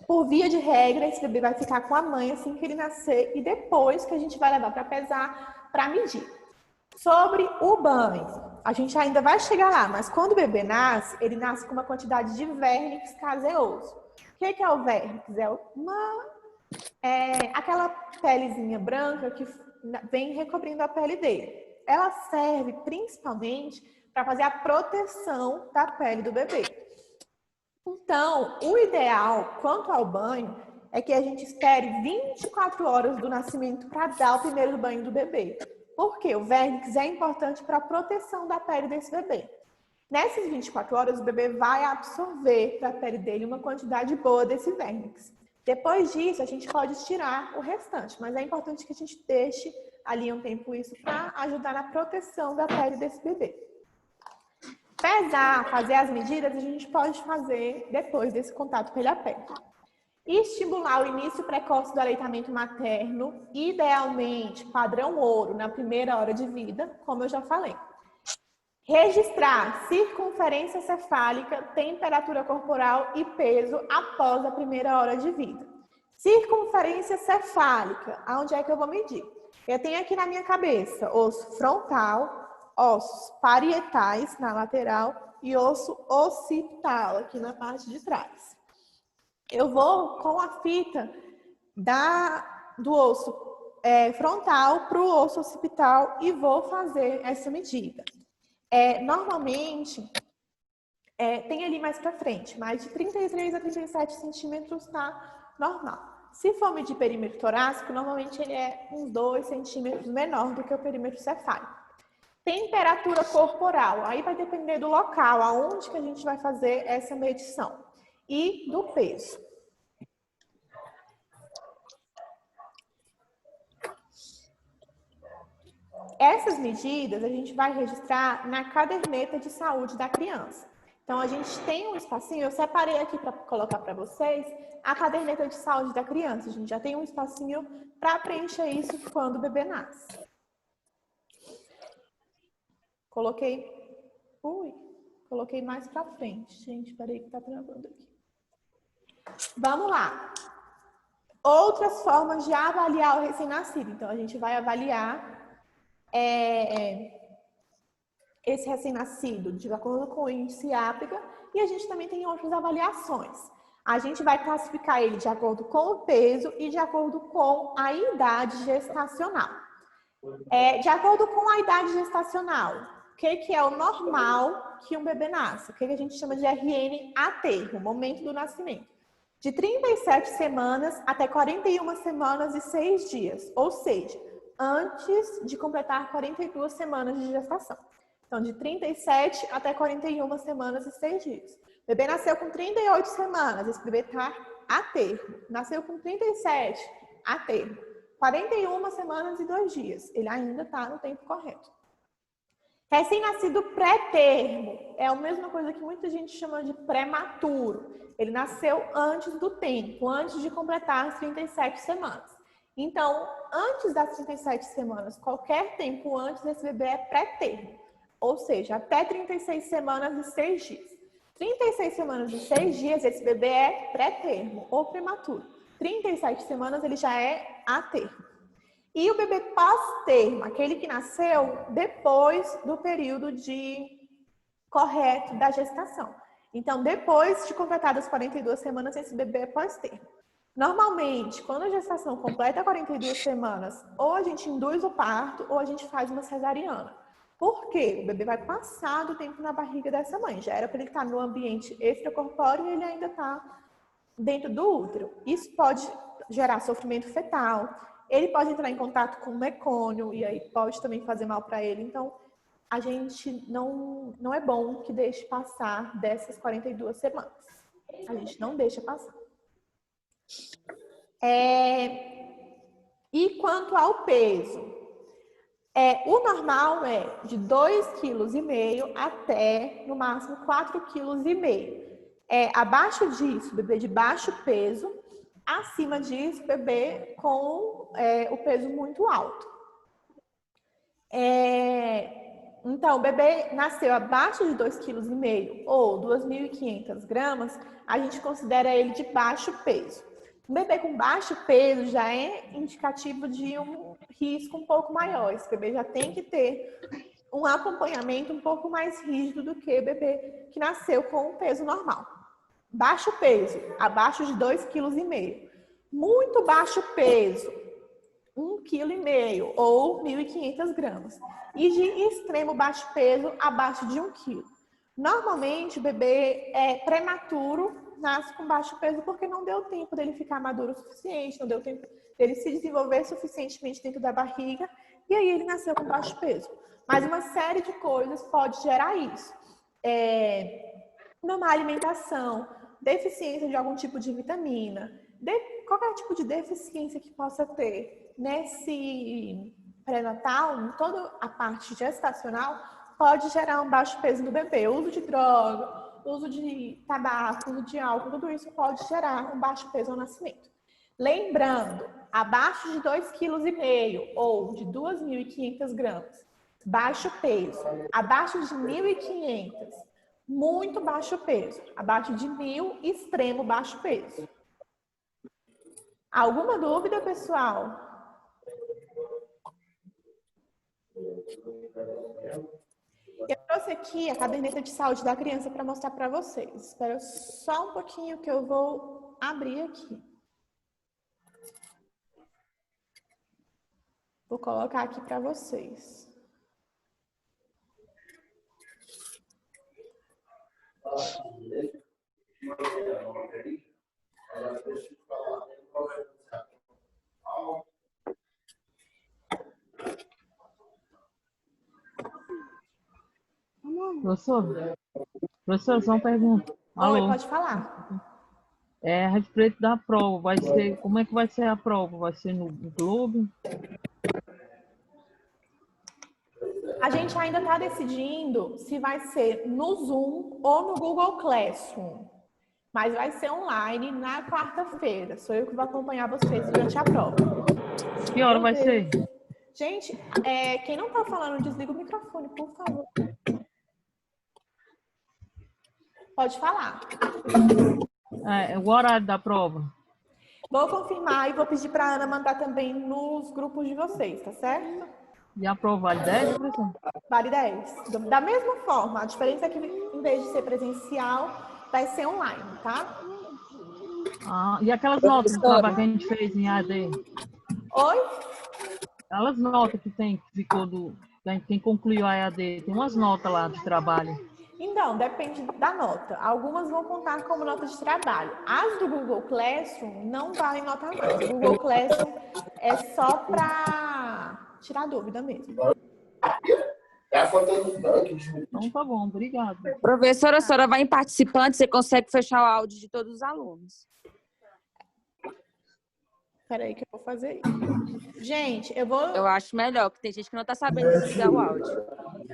por via de regra, esse bebê vai ficar com a mãe assim que ele nascer e depois que a gente vai levar para pesar, para medir. Sobre o banho, a gente ainda vai chegar lá, mas quando o bebê nasce, ele nasce com uma quantidade de vernix caseoso. O que é o vernix? Aquela pelezinha branca que vem recobrindo a pele dele. Ela serve principalmente para fazer a proteção da pele do bebê. Então, o ideal quanto ao banho é que a gente espere 24 horas do nascimento para dar o primeiro banho do bebê. Por quê? O vernix é importante para a proteção da pele desse bebê. Nessas 24 horas, o bebê vai absorver para a pele dele uma quantidade boa desse vernix. Depois disso, a gente pode tirar o restante, mas é importante que a gente deixe ali um tempo isso para ajudar na proteção da pele desse bebê. Pesar, fazer as medidas, a gente pode fazer depois desse contato pele a pele. Estimular o início precoce do aleitamento materno, idealmente padrão ouro na primeira hora de vida, como eu já falei. Registrar circunferência cefálica, temperatura corporal e peso após a primeira hora de vida. Circunferência cefálica, aonde é que eu vou medir? Eu tenho aqui na minha cabeça osso frontal, ossos parietais na lateral e osso occipital aqui na parte de trás. Eu vou com a fita do osso frontal para o osso occipital e vou fazer essa medida. Normalmente, tem ali mais para frente, mas de 33 a 37 centímetros está normal. Se for medir perímetro torácico, normalmente ele é uns 2 centímetros menor do que o perímetro cefálico. Temperatura corporal, aí vai depender do local, aonde que a gente vai fazer essa medição. E do peso. Essas medidas a gente vai registrar na caderneta de saúde da criança. Então, a gente tem um espacinho, eu separei aqui para colocar para vocês a caderneta de saúde da criança. A gente já tem um espacinho para preencher isso quando o bebê nasce. Coloquei mais para frente. Gente, peraí que tá travando aqui. Vamos lá. Outras formas de avaliar o recém-nascido. Então, a gente vai avaliar esse recém-nascido de acordo com o índice áprica e a gente também tem outras avaliações. A gente vai classificar ele de acordo com o peso e de acordo com a idade gestacional. De acordo com a idade gestacional, o que é o normal que um bebê nasce? O que a gente chama de RN a termo, momento do nascimento? De 37 semanas até 41 semanas e 6 dias, ou seja, antes de completar 42 semanas de gestação. Então, de 37 até 41 semanas e 6 dias. O bebê nasceu com 38 semanas, esse bebê está a termo. Nasceu com 37, a termo. 41 semanas e 2 dias, ele ainda está no tempo correto. Recém-nascido pré-termo é a mesma coisa que muita gente chama de prematuro. Ele nasceu antes do tempo, antes de completar as 37 semanas. Então, antes das 37 semanas, qualquer tempo antes desse bebê é pré-termo. Ou seja, até 36 semanas e 6 dias. 36 semanas e 6 dias, esse bebê é pré-termo ou prematuro. 37 semanas, ele já é a termo. E o bebê pós-termo, aquele que nasceu depois do período correto da gestação. Então, depois de completadas 42 semanas, esse bebê é pós-termo. Normalmente, quando a gestação completa 42 semanas, ou a gente induz o parto, ou a gente faz uma cesariana. Por quê? O bebê vai passar do tempo na barriga dessa mãe. Já era para ele estar no ambiente extracorpóreo e ele ainda está dentro do útero. Isso pode gerar sofrimento fetal. Ele pode entrar em contato com o mecônio e aí pode também fazer mal para ele. Então, a gente não é bom que deixe passar dessas 42 semanas. A gente não deixa passar. E quanto ao peso? O normal é de 2,5 kg até, no máximo, 4,5 kg. Abaixo disso, bebê de baixo peso. Acima disso, bebê com o peso muito alto. Então, o bebê nasceu abaixo de 2,5 kg ou 2.500 gramas, a gente considera ele de baixo peso. Um bebê com baixo peso já é indicativo de um risco um pouco maior. Esse bebê já tem que ter um acompanhamento um pouco mais rígido do que o bebê que nasceu com um peso normal. Baixo peso, abaixo de 2,5 kg. Muito baixo peso, 1,5 kg ou 1.500 gramas. E de extremo baixo peso, abaixo de 1 kg. Normalmente, o bebê é prematuro, nasce com baixo peso porque não deu tempo dele ficar maduro o suficiente, não deu tempo dele se desenvolver suficientemente dentro da barriga, e aí ele nasceu com baixo peso. Mas uma série de coisas pode gerar isso. Uma má alimentação, deficiência de algum tipo de vitamina, qualquer tipo de deficiência que possa ter nesse pré-natal, em toda a parte gestacional, pode gerar um baixo peso no bebê. O uso de droga, uso de tabaco, uso de álcool, tudo isso pode gerar um baixo peso ao nascimento. Lembrando, abaixo de 2,5 kg ou de 2.500 gramas, baixo peso. Abaixo de 1.500, muito baixo peso. Abaixo de 1.000, extremo baixo peso. Alguma dúvida, pessoal? Eu trouxe aqui a caderneta de saúde da criança para mostrar para vocês. Espera só um pouquinho que eu vou abrir aqui. Vou colocar aqui para vocês. Professor, só uma pergunta. Alô? Oi, pode falar. A respeito da prova, vai ser, como é que vai ser a prova? Vai ser no Globo? A gente ainda está decidindo se vai ser no Zoom ou no Google Classroom. Mas vai ser online na quarta-feira. Sou eu que vou acompanhar vocês durante a prova. Que hora vai ser? Gente, quem não está falando, desliga o microfone, por favor. Pode falar. O horário da prova? Vou confirmar e vou pedir para a Ana mandar também nos grupos de vocês, tá certo? E a prova vale 10, professor? Vale 10. Da mesma forma, a diferença é que em vez de ser presencial, vai ser online, tá? E aquelas notas do trabalho que a gente fez em AD? Oi? Aquelas notas que ficou quem concluiu a EAD, tem umas notas lá de trabalho. Então, depende da nota. Algumas vão contar como nota de trabalho. As do Google Classroom não valem nota mais. O Google Classroom é só para tirar dúvida mesmo. Então tá bom, obrigada. Professora, a senhora vai em participante, você consegue fechar o áudio de todos os alunos. Espera aí que eu vou fazer isso. Gente, eu acho melhor, porque tem gente que não está sabendo desligar o áudio.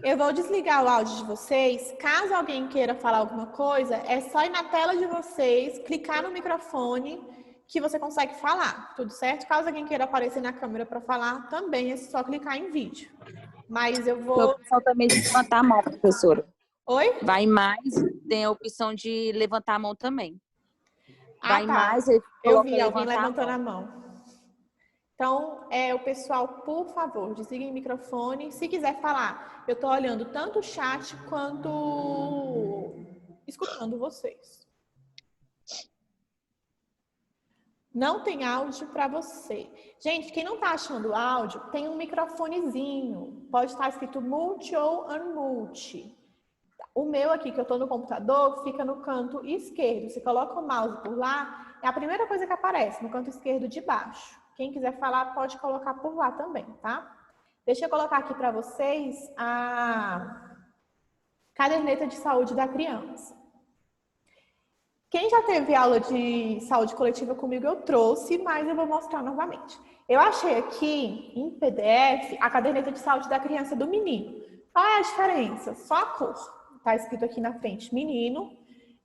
Eu vou desligar o áudio de vocês. Caso alguém queira falar alguma coisa, é só ir na tela de vocês, clicar no microfone que você consegue falar, tudo certo? Caso alguém queira aparecer na câmera para falar, também é só clicar em vídeo. Mas eu vou... A opção também de levantar a mão, professora. Oi? Vai em mais, tem a opção de levantar a mão também. Vai em tá. mais, Eu vi alguém levantando a mão. Então, o pessoal, por favor, desliguem o microfone. Se quiser falar, eu estou olhando tanto o chat quanto escutando vocês. Não tem áudio para você. Gente, quem não está achando áudio, tem um microfonezinho. Pode estar escrito mute ou unmute. O meu aqui, que eu estou no computador, fica no canto esquerdo. Você coloca o mouse por lá, é a primeira coisa que aparece, no canto esquerdo de baixo. Quem quiser falar, pode colocar por lá também, tá? Deixa eu colocar aqui para vocês a caderneta de saúde da criança. Quem já teve aula de saúde coletiva comigo, eu trouxe, mas eu vou mostrar novamente. Eu achei aqui, em PDF, a caderneta de saúde da criança do menino. Qual é a diferença? Só a cor. Está escrito aqui na frente, menino,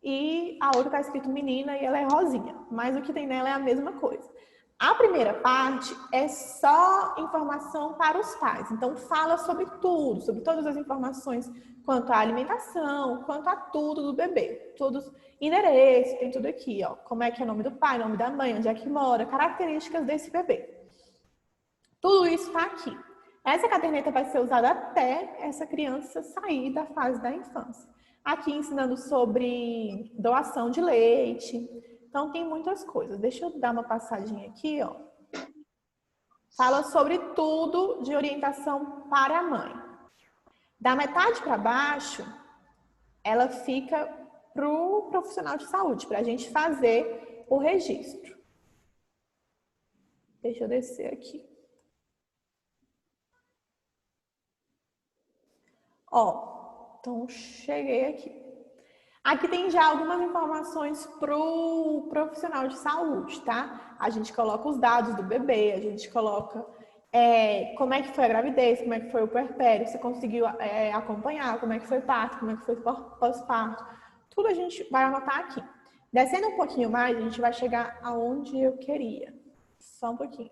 e a outra está escrito menina e ela é rosinha. Mas o que tem nela é a mesma coisa. A primeira parte é só informação para os pais. Então, fala sobre tudo, sobre todas as informações quanto à alimentação, quanto a tudo do bebê. Todos, endereço, tem tudo aqui, ó. Como é que é o nome do pai, nome da mãe, onde é que mora, características desse bebê. Tudo isso está aqui. Essa caderneta vai ser usada até essa criança sair da fase da infância. Aqui ensinando sobre doação de leite. Então, tem muitas coisas. Deixa eu dar uma passadinha aqui, ó. Fala sobre tudo de orientação para a mãe. Da metade para baixo, ela fica para o profissional de saúde, para a gente fazer o registro. Deixa eu descer aqui. Ó, então cheguei aqui. Aqui tem já algumas informações para o profissional de saúde, tá? A gente coloca os dados do bebê, a gente coloca como é que foi a gravidez, como é que foi o puerpério, se conseguiu acompanhar, como é que foi parto, como é que foi pós-parto. Tudo a gente vai anotar aqui. Descendo um pouquinho mais, a gente vai chegar aonde eu queria. Só um pouquinho.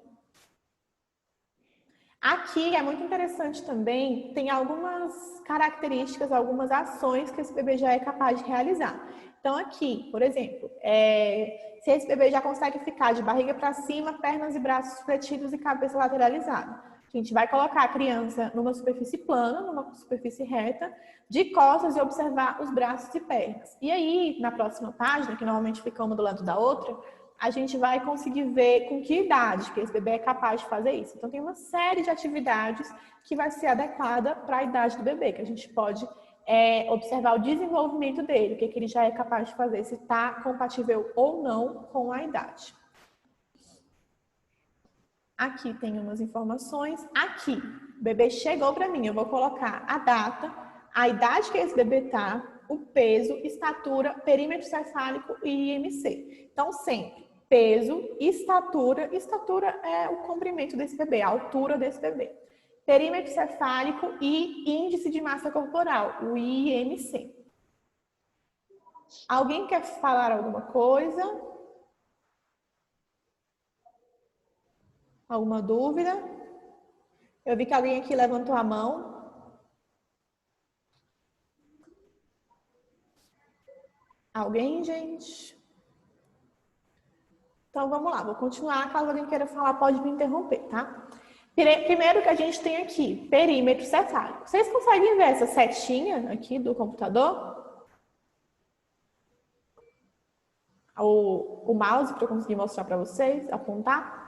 Aqui é muito interessante também, tem algumas características, algumas ações que esse bebê já é capaz de realizar. Então aqui, por exemplo, se esse bebê já consegue ficar de barriga para cima, pernas e braços fletidos e cabeça lateralizada. A gente vai colocar a criança numa superfície plana, numa superfície reta, de costas e observar os braços e pernas. E aí, na próxima página, que normalmente fica uma do lado da outra, a gente vai conseguir ver com que idade que esse bebê é capaz de fazer isso. Então, tem uma série de atividades que vai ser adequada para a idade do bebê, que a gente pode observar o desenvolvimento dele, o que ele já é capaz de fazer, se está compatível ou não com a idade. Aqui tem umas informações. Aqui, o bebê chegou para mim, eu vou colocar a data, a idade que esse bebê está, o peso, estatura, perímetro cefálico e IMC. Então, sempre peso, estatura é o comprimento desse bebê, a altura desse bebê. Perímetro cefálico e índice de massa corporal, o IMC. Alguém quer falar alguma coisa? Alguma dúvida? Eu vi que alguém aqui levantou a mão. Alguém, gente? Então, vamos lá, vou continuar. Caso alguém queira falar, pode me interromper, tá? Primeiro que a gente tem aqui, perímetro cefálico. Vocês conseguem ver essa setinha aqui do computador? O mouse, para eu conseguir mostrar para vocês, apontar.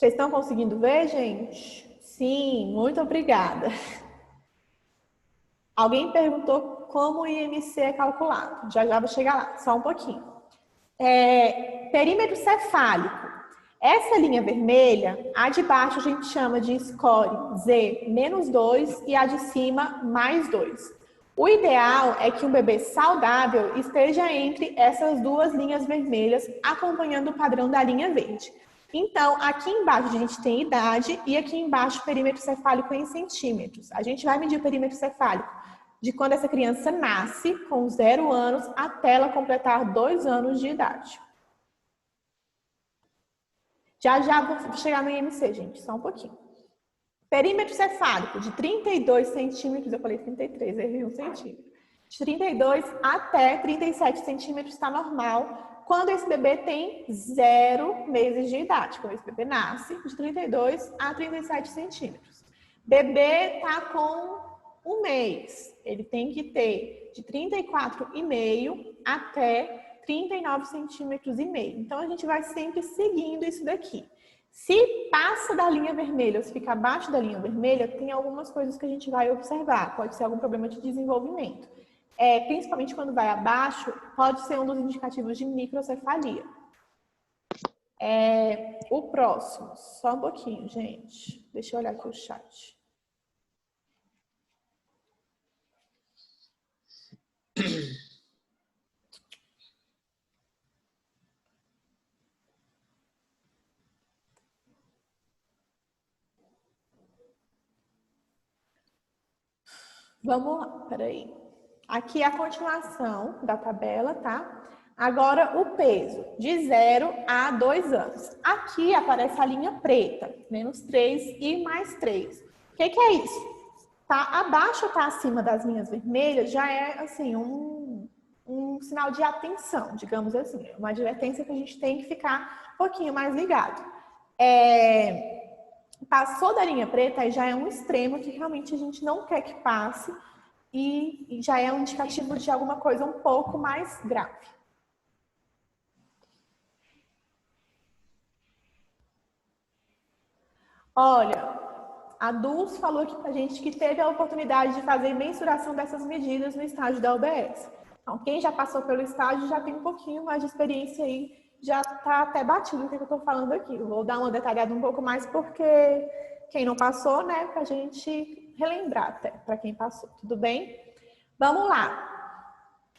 Vocês estão conseguindo ver, gente? Sim, muito obrigada. Alguém perguntou como o IMC é calculado. Já vou chegar lá, só um pouquinho. Perímetro cefálico. Essa linha vermelha, a de baixo a gente chama de score Z -2 e a de cima +2. O ideal é que um bebê saudável esteja entre essas duas linhas vermelhas, acompanhando o padrão da linha verde. Então, aqui embaixo a gente tem idade e aqui embaixo perímetro cefálico em centímetros. A gente vai medir o perímetro cefálico de quando essa criança nasce, com 0 anos, até ela completar 2 anos de idade. Já vou chegar no IMC, gente, só um pouquinho. Perímetro cefálico de 32 centímetros, eu falei 33, errei 1 centímetro. De 32 até 37 centímetros está normal, quando esse bebê tem 0 meses de idade. Quando esse bebê nasce, de 32 a 37 centímetros. Bebê está com 1 mês, ele tem que ter de 34,5 até 39 centímetros e meio. Então, a gente vai sempre seguindo isso daqui. Se passa da linha vermelha ou se fica abaixo da linha vermelha, tem algumas coisas que a gente vai observar. Pode ser algum problema de desenvolvimento. Principalmente quando vai abaixo, pode ser um dos indicativos de microcefalia. O próximo, só um pouquinho, gente. Deixa eu olhar aqui o chat. Vamos lá, peraí. Aqui é a continuação da tabela, tá? Agora o peso, de 0 a 2 anos. Aqui aparece a linha preta, -3 e +3. O que é isso? Tá abaixo ou tá acima das linhas vermelhas já é, assim, um sinal de atenção, digamos assim. Uma advertência que a gente tem que ficar um pouquinho mais ligado. Passou da linha preta, aí já é um extremo que realmente a gente não quer que passe e já é um indicativo de alguma coisa um pouco mais grave. Olha, a Dulce falou aqui pra gente que teve a oportunidade de fazer mensuração dessas medidas no estágio da UBS. Então, quem já passou pelo estágio já tem um pouquinho mais de experiência aí, já tá até batido o que eu tô falando aqui. Eu vou dar uma detalhada um pouco mais porque quem não passou, né, pra gente relembrar até, pra quem passou, tudo bem? Vamos lá.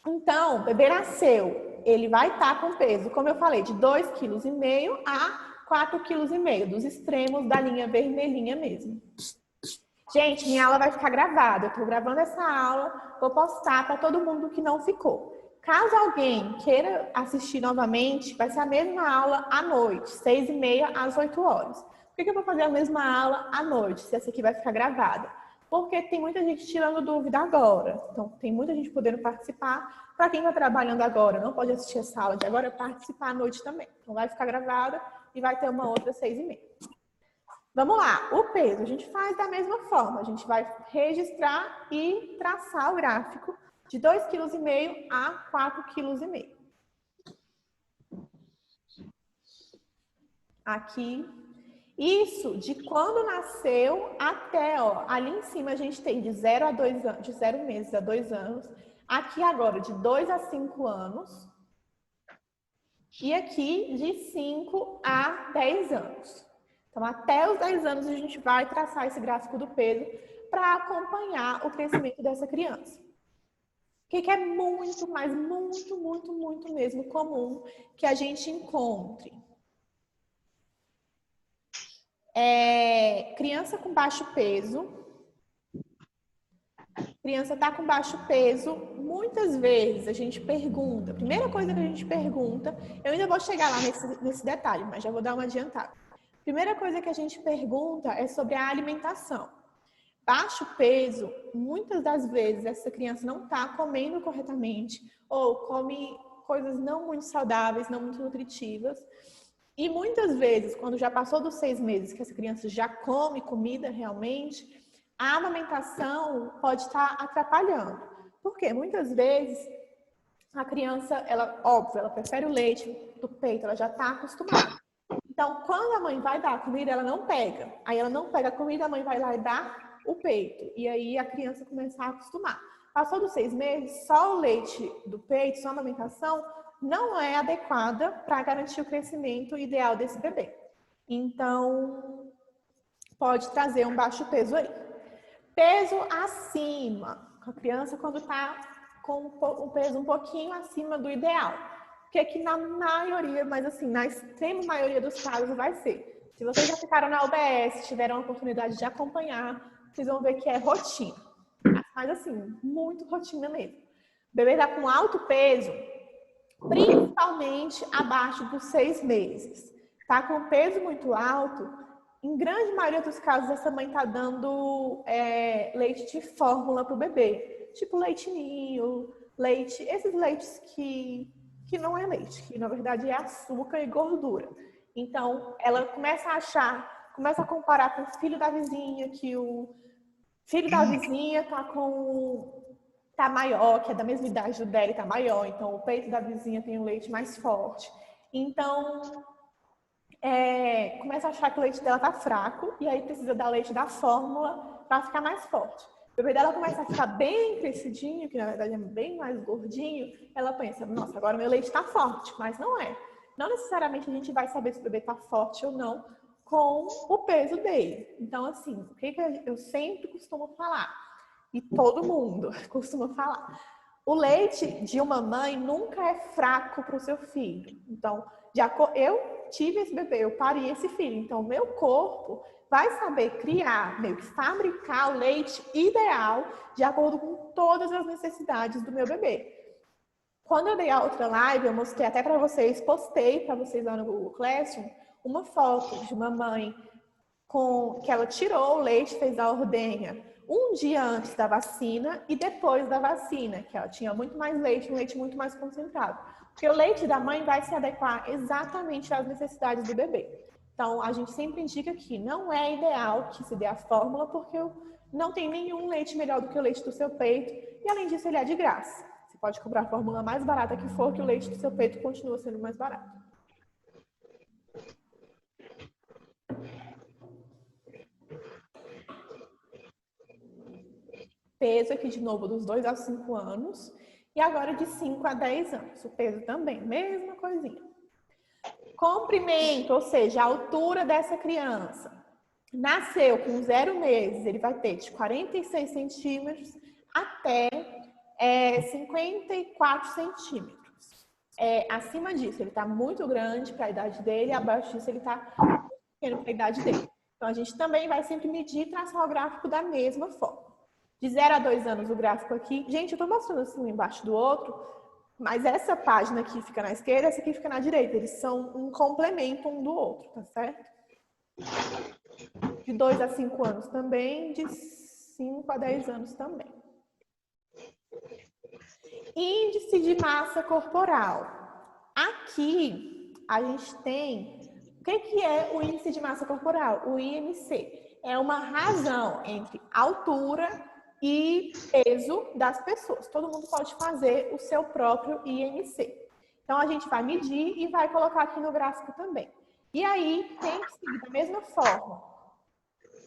Então, o bebê nasceu, ele vai estar com peso, como eu falei, de 2,5 kg a 4,5 kg, dos extremos da linha vermelhinha mesmo. Gente, minha aula vai ficar gravada. Eu estou gravando essa aula, vou postar para todo mundo que não ficou. Caso alguém queira assistir novamente, vai ser a mesma aula à noite, 6h30 às 8 horas. Por que eu vou fazer a mesma aula à noite, se essa aqui vai ficar gravada? Porque tem muita gente tirando dúvida agora. Então, tem muita gente podendo participar. Para quem está trabalhando agora, não pode assistir essa aula de agora, participar à noite também. Então, vai ficar gravada e vai ter uma outra 6h30. Vamos lá, o peso a gente faz da mesma forma, a gente vai registrar e traçar o gráfico de 2,5 kg a 4,5 kg. Aqui, isso de quando nasceu até, ó, ali em cima a gente tem de 0 a 2 anos, de 0 meses a 2 anos, aqui agora de 2 a 5 anos e aqui de 5 a 10 anos. Então, até os 10 anos, a gente vai traçar esse gráfico do peso para acompanhar o crescimento dessa criança. O que é muito, mas muito mesmo comum que a gente encontre? Criança com baixo peso. Criança está com baixo peso, muitas vezes a gente pergunta, a primeira coisa que a gente pergunta, eu ainda vou chegar lá nesse detalhe, mas já vou dar uma adiantada. Primeira coisa que a gente pergunta é sobre a alimentação. Baixo peso, muitas das vezes essa criança não está comendo corretamente ou come coisas não muito saudáveis, não muito nutritivas. E muitas vezes, quando já passou dos 6 meses que essa criança já come comida realmente, a amamentação pode estar atrapalhando. Porque muitas vezes a criança, ela prefere o leite do peito, ela já está acostumada. Então, quando a mãe vai dar a comida, ela não pega. Aí ela não pega a comida, a mãe vai lá e dá o peito. E aí a criança começa a acostumar. Passou dos 6 meses, só o leite do peito, só a amamentação, não é adequada para garantir o crescimento ideal desse bebê. Então, pode trazer um baixo peso aí. Peso acima. A criança quando está com um peso um pouquinho acima do ideal. Que na maioria, mas assim, na extrema maioria dos casos vai ser. Se vocês já ficaram na UBS, tiveram a oportunidade de acompanhar, vocês vão ver que é rotina. Mas assim, muito rotina mesmo. O bebê está com alto peso, principalmente abaixo dos 6 meses. Está com peso muito alto, em grande maioria dos casos, essa mãe está dando leite de fórmula para o bebê. Tipo leite ninho, leite, esses leites que não é leite, que na verdade é açúcar e gordura. Então, ela começa a achar, começa a comparar com o filho da vizinha, que o filho da vizinha tá maior, que é da mesma idade do dela e tá maior. Então, o peito da vizinha tem um leite mais forte. Então, começa a achar que o leite dela tá fraco e aí precisa dar leite da fórmula para ficar mais forte. O bebê dela começa a ficar bem crescidinho, que na verdade é bem mais gordinho. Ela pensa, nossa, agora meu leite tá forte, mas não é. Não necessariamente a gente vai saber se o bebê tá forte ou não com o peso dele. Então, assim, o que eu sempre costumo falar, e todo mundo costuma falar, o leite de uma mãe nunca é fraco para o seu filho. Então, eu tive esse bebê, eu pari esse filho, então o meu corpo vai saber criar, meio que fabricar o leite ideal de acordo com todas as necessidades do meu bebê. Quando eu dei a outra live, eu mostrei até para vocês, postei para vocês lá no Google Classroom, uma foto de uma mãe que ela tirou o leite, fez a ordenha um dia antes da vacina e depois da vacina, que ela tinha muito mais leite, um leite muito mais concentrado. Porque o leite da mãe vai se adequar exatamente às necessidades do bebê. Então, a gente sempre indica que não é ideal que se dê a fórmula, porque não tem nenhum leite melhor do que o leite do seu peito. E, além disso, ele é de graça. Você pode comprar a fórmula mais barata que for, que o leite do seu peito continua sendo mais barato. Peso aqui de novo dos 2 aos 5 anos. E agora de 5 a 10 anos. O peso também, mesma coisinha. Comprimento, ou seja, a altura dessa criança. Nasceu com 0 meses, ele vai ter de 46 centímetros até 54 centímetros. Acima disso, ele está muito grande para a idade dele, abaixo disso, ele está pequeno para a idade dele. Então, a gente também vai sempre medir e traçar o gráfico da mesma forma. De 0 a 2 anos, o gráfico aqui. Gente, eu estou mostrando assim um embaixo do outro, mas essa página aqui fica na esquerda, essa aqui fica na direita. Eles são um complemento um do outro, tá certo? De 2 a 5 anos também, de 5 a 10 anos também. Índice de massa corporal. Aqui, a gente tem... O que é o índice de massa corporal? O IMC. É uma razão entre altura e peso das pessoas. Todo mundo pode fazer o seu próprio IMC. Então, a gente vai medir e vai colocar aqui no gráfico também. E aí, tem que seguir da mesma forma.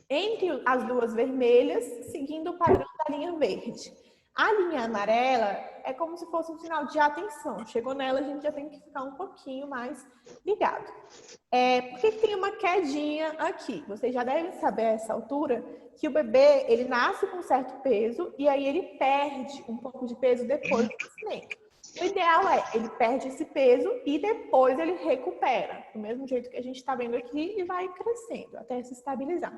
Entre as duas vermelhas, seguindo o padrão da linha verde. A linha amarela é como se fosse um sinal de atenção. Chegou nela, a gente já tem que ficar um pouquinho mais ligado. Por que tem uma quedinha aqui? Vocês já devem saber a essa altura que o bebê, ele nasce com certo peso e aí ele perde um pouco de peso depois do nascimento. O ideal ele perde esse peso e depois ele recupera, do mesmo jeito que a gente está vendo aqui, e vai crescendo até se estabilizar.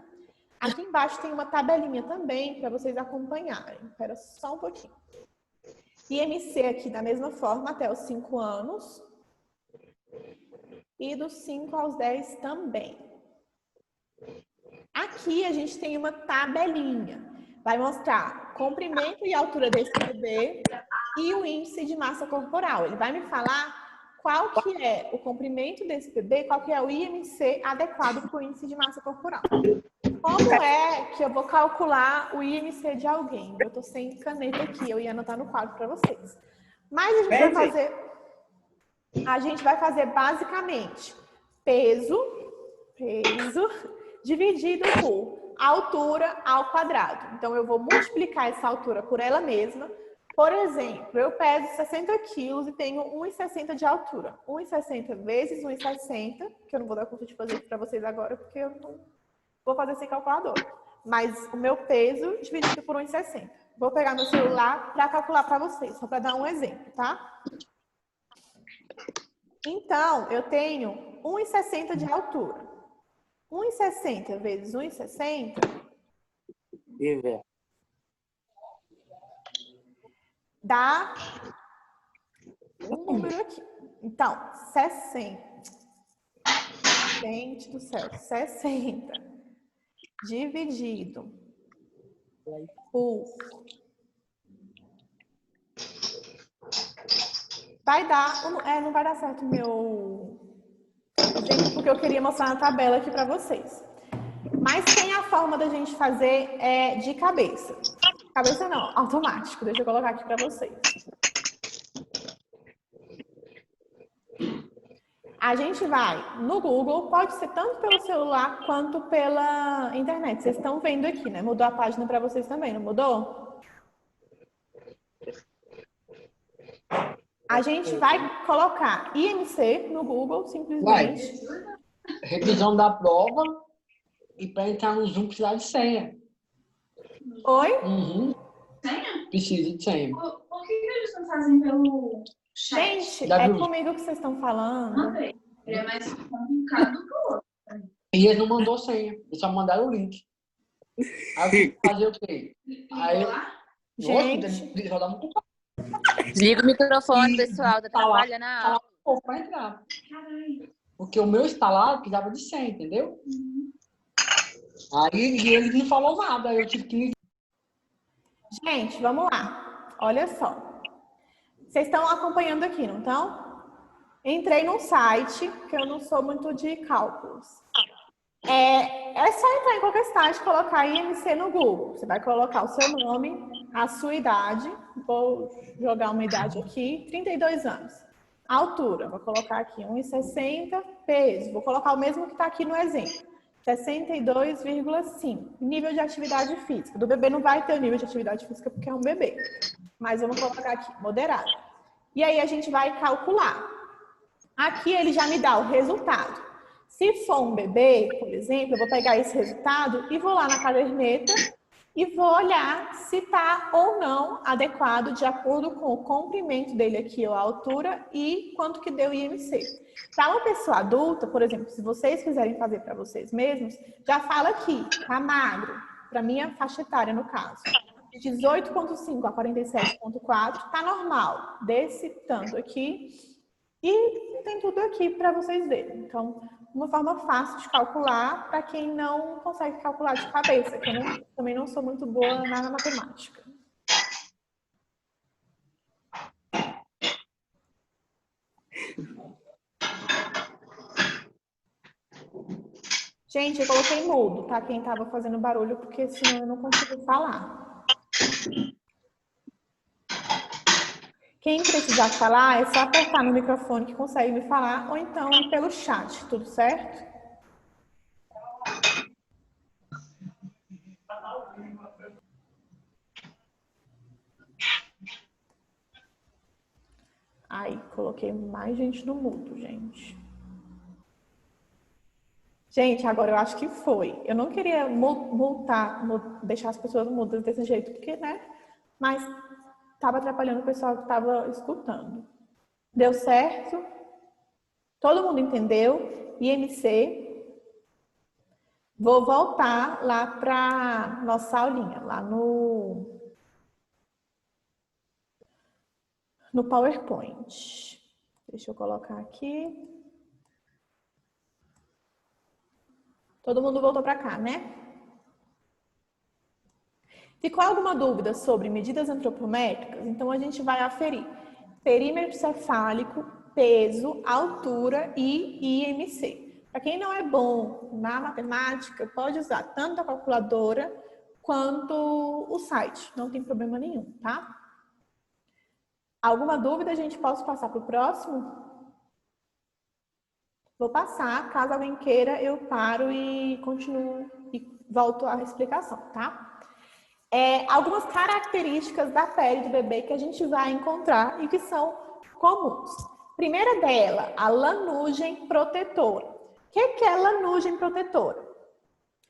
Aqui embaixo tem uma tabelinha também para vocês acompanharem. Espera só um pouquinho. IMC aqui da mesma forma até os 5 anos. E dos 5 aos 10 também. Aqui a gente tem uma tabelinha. Vai mostrar comprimento e altura desse bebê e o índice de massa corporal. Ele vai me falar qual que é o comprimento desse bebê, qual que é o IMC adequado para o índice de massa corporal. Como é que eu vou calcular o IMC de alguém? Eu tô sem caneta aqui, eu ia anotar no quadro para vocês. Mas a gente vai fazer basicamente peso peso, dividido por altura ao quadrado. Então, eu vou multiplicar essa altura por ela mesma. Por exemplo, eu peso 60 quilos e tenho 1,60 de altura. 1,60 vezes 1,60, que eu não vou dar conta de fazer para vocês agora, porque eu não vou fazer sem calculadora. Mas o meu peso dividido por 1,60. Vou pegar meu celular para calcular para vocês, só para dar um exemplo, tá? Então, eu tenho 1,60 de altura. 1,60 vezes 1,60 dá um número aqui. Então, 60. Gente do céu, 60 dividido por... Vai dar... não vai dar certo o meu exemplo, porque eu queria mostrar na tabela aqui para vocês. Mas tem a forma da gente fazer de cabeça. Cabeça não, automático. Deixa eu colocar aqui para vocês. A gente vai no Google, pode ser tanto pelo celular quanto pela internet. Vocês estão vendo aqui, né? Mudou a página para vocês também, não mudou? A gente vai colocar IMC no Google, simplesmente. Revisão da prova e para entrar no Zoom precisa de senha. Oi? Uhum. Senha? Precisa de senha. Por que eles não fazem pelo chat? Gente, é comigo que vocês estão falando. Ele é mais complicado do que o outro. E eles não mandou senha, eles só mandaram o link. Aí eu tive que fazer o quê? Aí eu... Gente. Rodar muito Desliga o microfone, pessoal. Tá trabalhando na aula. para entrar. Porque o meu instalado precisava de senha, entendeu? Aí ele não falou nada, eu tive que... Gente, vamos lá. Olha só. Vocês estão acompanhando aqui, não estão? Entrei num site, que eu não sou muito de cálculos. É só entrar em qualquer site e colocar IMC no Google. Você vai colocar o seu nome, a sua idade. Vou jogar uma idade aqui, 32 anos. Altura, vou colocar aqui 1,60. Peso, vou colocar o mesmo que está aqui no exemplo. 62,5. Nível de atividade física. Do bebê não vai ter o nível de atividade física porque é um bebê. Mas vamos colocar aqui, moderado. E aí a gente vai calcular. Aqui ele já me dá o resultado. Se for um bebê, por exemplo, eu vou pegar esse resultado e vou lá na caderneta e vou olhar se está ou não adequado de acordo com o comprimento dele aqui, a altura e quanto que deu o IMC. Para uma pessoa adulta, por exemplo, se vocês quiserem fazer para vocês mesmos, já fala aqui, tá magro, para minha faixa etária no caso. De 18,5 a 47,4, tá normal, desse tanto aqui. E tem tudo aqui para vocês verem. Então, uma forma fácil de calcular para quem não consegue calcular de cabeça, que eu também não sou muito boa na matemática. Gente, eu coloquei mudo, tá? Quem estava fazendo barulho, porque senão eu não consigo falar. Quem precisar falar, é só apertar no microfone que consegue me falar, ou então ir pelo chat, tudo certo? Aí, coloquei mais gente no mudo, gente. Gente, agora eu acho que foi. Eu não queria deixar as pessoas mudas desse jeito, porque, né? Mas estava atrapalhando o pessoal que estava escutando. Deu certo? Todo mundo entendeu? IMC. Vou voltar lá para nossa aulinha, lá no PowerPoint. Deixa eu colocar aqui. Todo mundo voltou para cá, né? Ficou alguma dúvida sobre medidas antropométricas? Então, a gente vai aferir perímetro cefálico, peso, altura e IMC. Para quem não é bom na matemática, pode usar tanto a calculadora quanto o site. Não tem problema nenhum, tá? Alguma dúvida, a gente pode passar para o próximo? Vou passar, caso alguém queira, eu paro e continuo e volto à explicação, tá? Algumas características da pele do bebê que a gente vai encontrar e que são comuns. Primeira dela, a lanugem protetora. O que é lanugem protetora?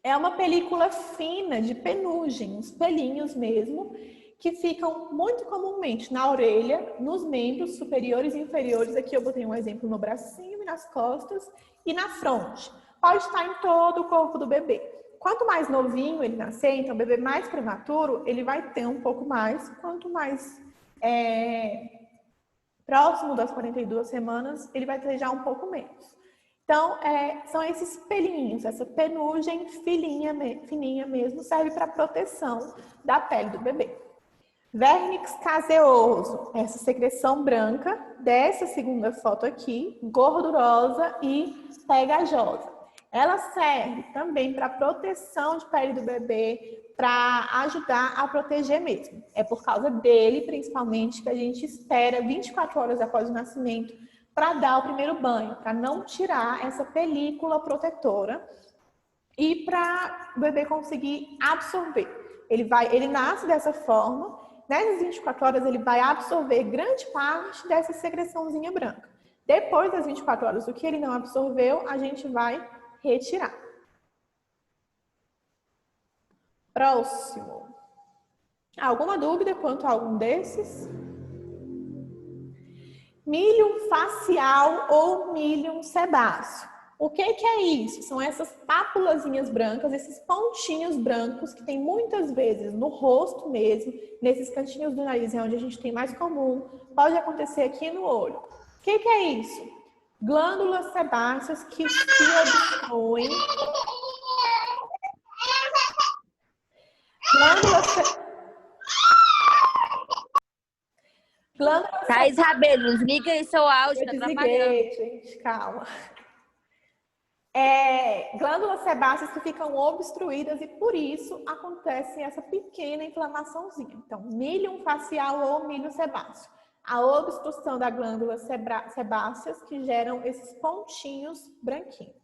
É uma película fina de penugem, uns pelinhos mesmo, que ficam muito comumente na orelha, nos membros superiores e inferiores. Aqui eu botei um exemplo no bracinho e nas costas e na fronte. Pode estar em todo o corpo do bebê. Quanto mais novinho ele nascer, então o bebê mais prematuro, ele vai ter um pouco mais. Quanto mais próximo das 42 semanas, ele vai ter já um pouco menos. Então, são esses pelinhos, essa penugem fininha mesmo, serve para proteção da pele do bebê. Vernix caseoso, essa secreção branca dessa segunda foto aqui, gordurosa e pegajosa. Ela serve também para proteção de pele do bebê, para ajudar a proteger mesmo. É por causa dele, principalmente, que a gente espera 24 horas após o nascimento para dar o primeiro banho, para não tirar essa película protetora e para o bebê conseguir absorver. Ele nasce dessa forma, nessas 24 horas ele vai absorver grande parte dessa secreçãozinha branca. Depois das 24 horas, o que ele não absorveu, a gente vai retirar. Próximo. Alguma dúvida quanto a algum desses? Milho facial ou milho sebáceo. O que é isso? São essas pápulazinhas brancas, esses pontinhos brancos que tem muitas vezes no rosto mesmo, nesses cantinhos do nariz, é onde a gente tem mais comum. Pode acontecer aqui no olho. O que é isso? Glândulas sebáceas que se obstruem. Thaís Rabelo, desliga aí seu áudio, tá atrapalhando. Desliguei, gente, calma. Glândulas sebáceas que ficam obstruídas e por isso acontece essa pequena inflamaçãozinha. Então, milho facial ou milho sebáceo. A obstrução da glândula sebáceas que geram esses pontinhos branquinhos.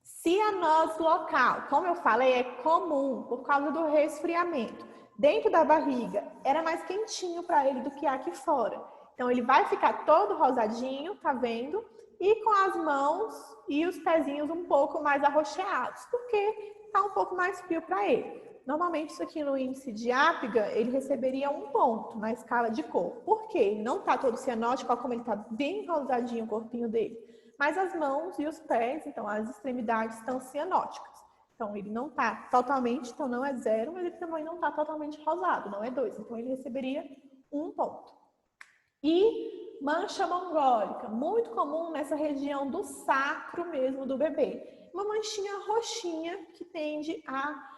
Cianose local, como eu falei, é comum por causa do resfriamento. Dentro da barriga, era mais quentinho para ele do que aqui fora. Então, ele vai ficar todo rosadinho, tá vendo? E com as mãos e os pezinhos um pouco mais arroxeados, porque tá um pouco mais frio para ele. Normalmente, isso aqui no índice de Apgar, ele receberia 1 ponto na escala de cor. Por quê? Ele não tá todo cianótico, como ele tá bem rosadinho o corpinho dele. Mas as mãos e os pés, então as extremidades estão cianóticas. Então, ele não tá totalmente, então não é 0, mas ele também não tá totalmente rosado, não é 2. Então, ele receberia 1 ponto. E mancha mongólica, muito comum nessa região do sacro mesmo do bebê. Uma manchinha roxinha que tende a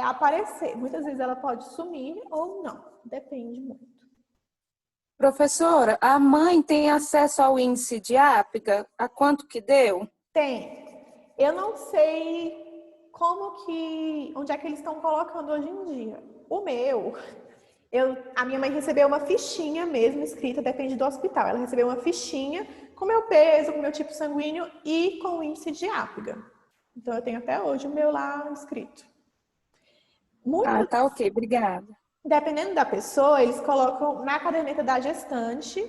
aparecer. Muitas vezes ela pode sumir ou não, depende muito. Professora, a mãe tem acesso ao índice de Apgar? A quanto que deu? Tem. Eu não sei onde é que eles estão colocando hoje em dia. O meu, a minha mãe recebeu uma fichinha mesmo escrita, depende do hospital. Ela recebeu uma fichinha com meu peso, com meu tipo sanguíneo e com o índice de Apgar. Então eu tenho até hoje o meu lá escrito. Tá ok, obrigada. Dependendo da pessoa, eles colocam na caderneta da gestante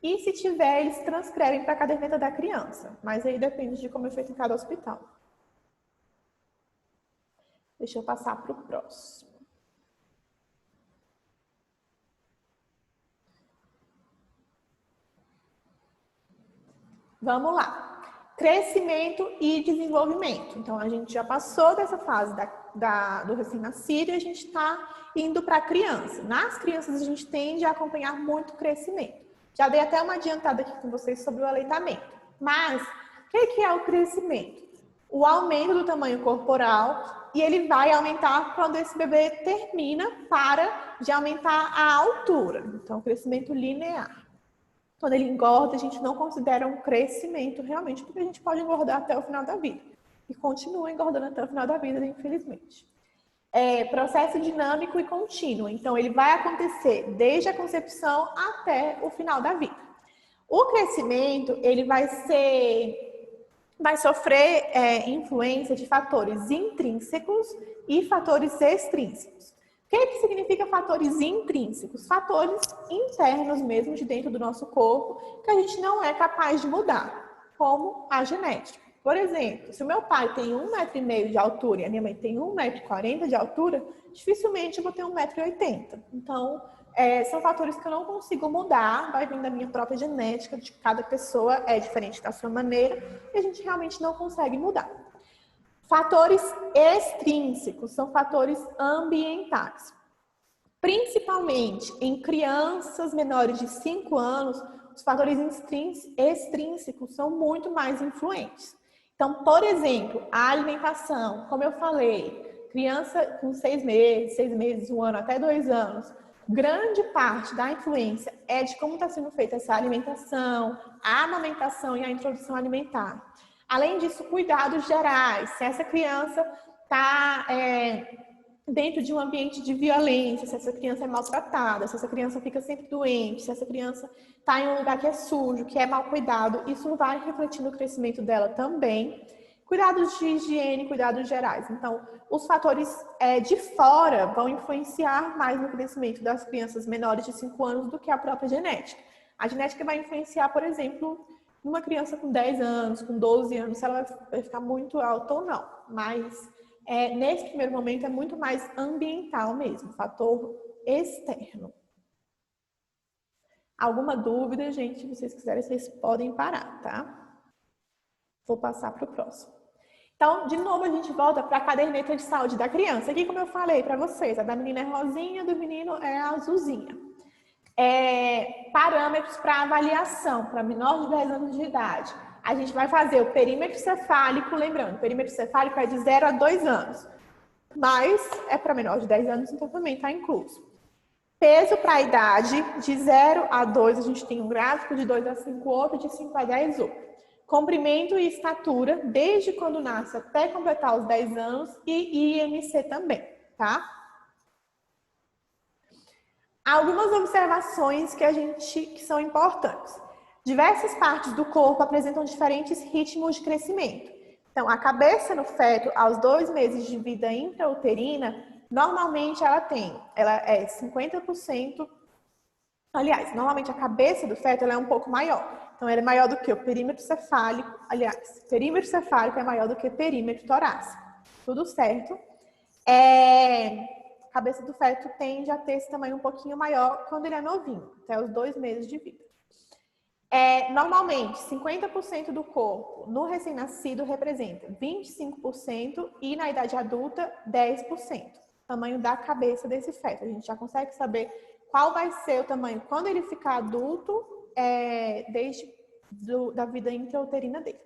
e, se tiver, eles transcrevem para a caderneta da criança. Mas aí depende de como é feito em cada hospital. Deixa eu passar para o próximo. Vamos lá. Crescimento e desenvolvimento. Então, a gente já passou dessa fase do recém-nascido e a gente está indo para a criança. Nas crianças, a gente tende a acompanhar muito o crescimento. Já dei até uma adiantada aqui com vocês sobre o aleitamento. Mas, o que é o crescimento? O aumento do tamanho corporal, e ele vai aumentar quando esse bebê para de aumentar a altura. Então, crescimento linear. Quando ele engorda, a gente não considera um crescimento realmente, porque a gente pode engordar até o final da vida. E continua engordando até o final da vida, infelizmente. Processo dinâmico e contínuo. Então, ele vai acontecer desde a concepção até o final da vida. O crescimento, ele vai sofrer influência de fatores intrínsecos e fatores extrínsecos. O que significa fatores intrínsecos? Fatores internos mesmo de dentro do nosso corpo que a gente não é capaz de mudar, como a genética. Por exemplo, se o meu pai tem 1,5 m de altura e a minha mãe tem 1,40 m de altura, dificilmente eu vou ter 1,80 m. Então, são fatores que eu não consigo mudar, vai vir da minha própria genética, de cada pessoa é diferente da sua maneira, e a gente realmente não consegue mudar. Fatores extrínsecos são fatores ambientais. Principalmente em crianças menores de 5 anos, os fatores extrínsecos são muito mais influentes. Então, por exemplo, a alimentação, como eu falei, criança com 6 meses, 1 ano, até 2 anos, grande parte da influência é de como está sendo feita essa alimentação, a amamentação e a introdução alimentar. Além disso, cuidados gerais. Se essa criança está dentro de um ambiente de violência, se essa criança é maltratada, se essa criança fica sempre doente, se essa criança está em um lugar que é sujo, que é mal cuidado, isso vai refletir no crescimento dela também. Cuidados de higiene, cuidados gerais. Então, os fatores de fora vão influenciar mais no crescimento das crianças menores de 5 anos do que a própria genética. A genética vai influenciar, por exemplo, numa criança com 10 anos, com 12 anos, se ela vai ficar muito alta ou não. Mas, nesse primeiro momento, é muito mais ambiental mesmo, fator externo. Alguma dúvida, gente? Se vocês quiserem, vocês podem parar, tá? Vou passar para o próximo. Então, de novo, a gente volta para a caderneta de saúde da criança. Aqui, como eu falei para vocês, a da menina é rosinha, do menino é azulzinha. Parâmetros para avaliação, para menor de 10 anos de idade. A gente vai fazer o perímetro cefálico, lembrando, o perímetro cefálico é de 0 a 2 anos. Mas é para menor de 10 anos, então também está incluso. Peso para a idade, de 0 a 2, a gente tem um gráfico, de 2 a 5 outro, de 5 a 10 outro. Comprimento e estatura, desde quando nasce até completar os 10 anos, e IMC também, tá? Algumas observações que são importantes. Diversas partes do corpo apresentam diferentes ritmos de crescimento. Então, a cabeça no feto, aos 2 meses de vida intrauterina, normalmente ela é 50%. Aliás, normalmente a cabeça do feto ela é um pouco maior. Então, ela é maior do que o perímetro cefálico. Aliás, perímetro cefálico é maior do que perímetro torácico. Tudo certo. A cabeça do feto tende a ter esse tamanho um pouquinho maior quando ele é novinho, até os 2 meses de vida. Normalmente, 50% do corpo no recém-nascido representa 25% e na idade adulta, 10%. Tamanho da cabeça desse feto. A gente já consegue saber qual vai ser o tamanho quando ele ficar adulto, da vida intrauterina dele.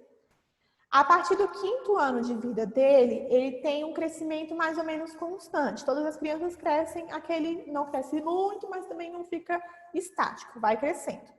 A partir do 5º ano de vida dele, ele tem um crescimento mais ou menos constante. Todas as crianças crescem, não cresce muito, mas também não fica estático, vai crescendo.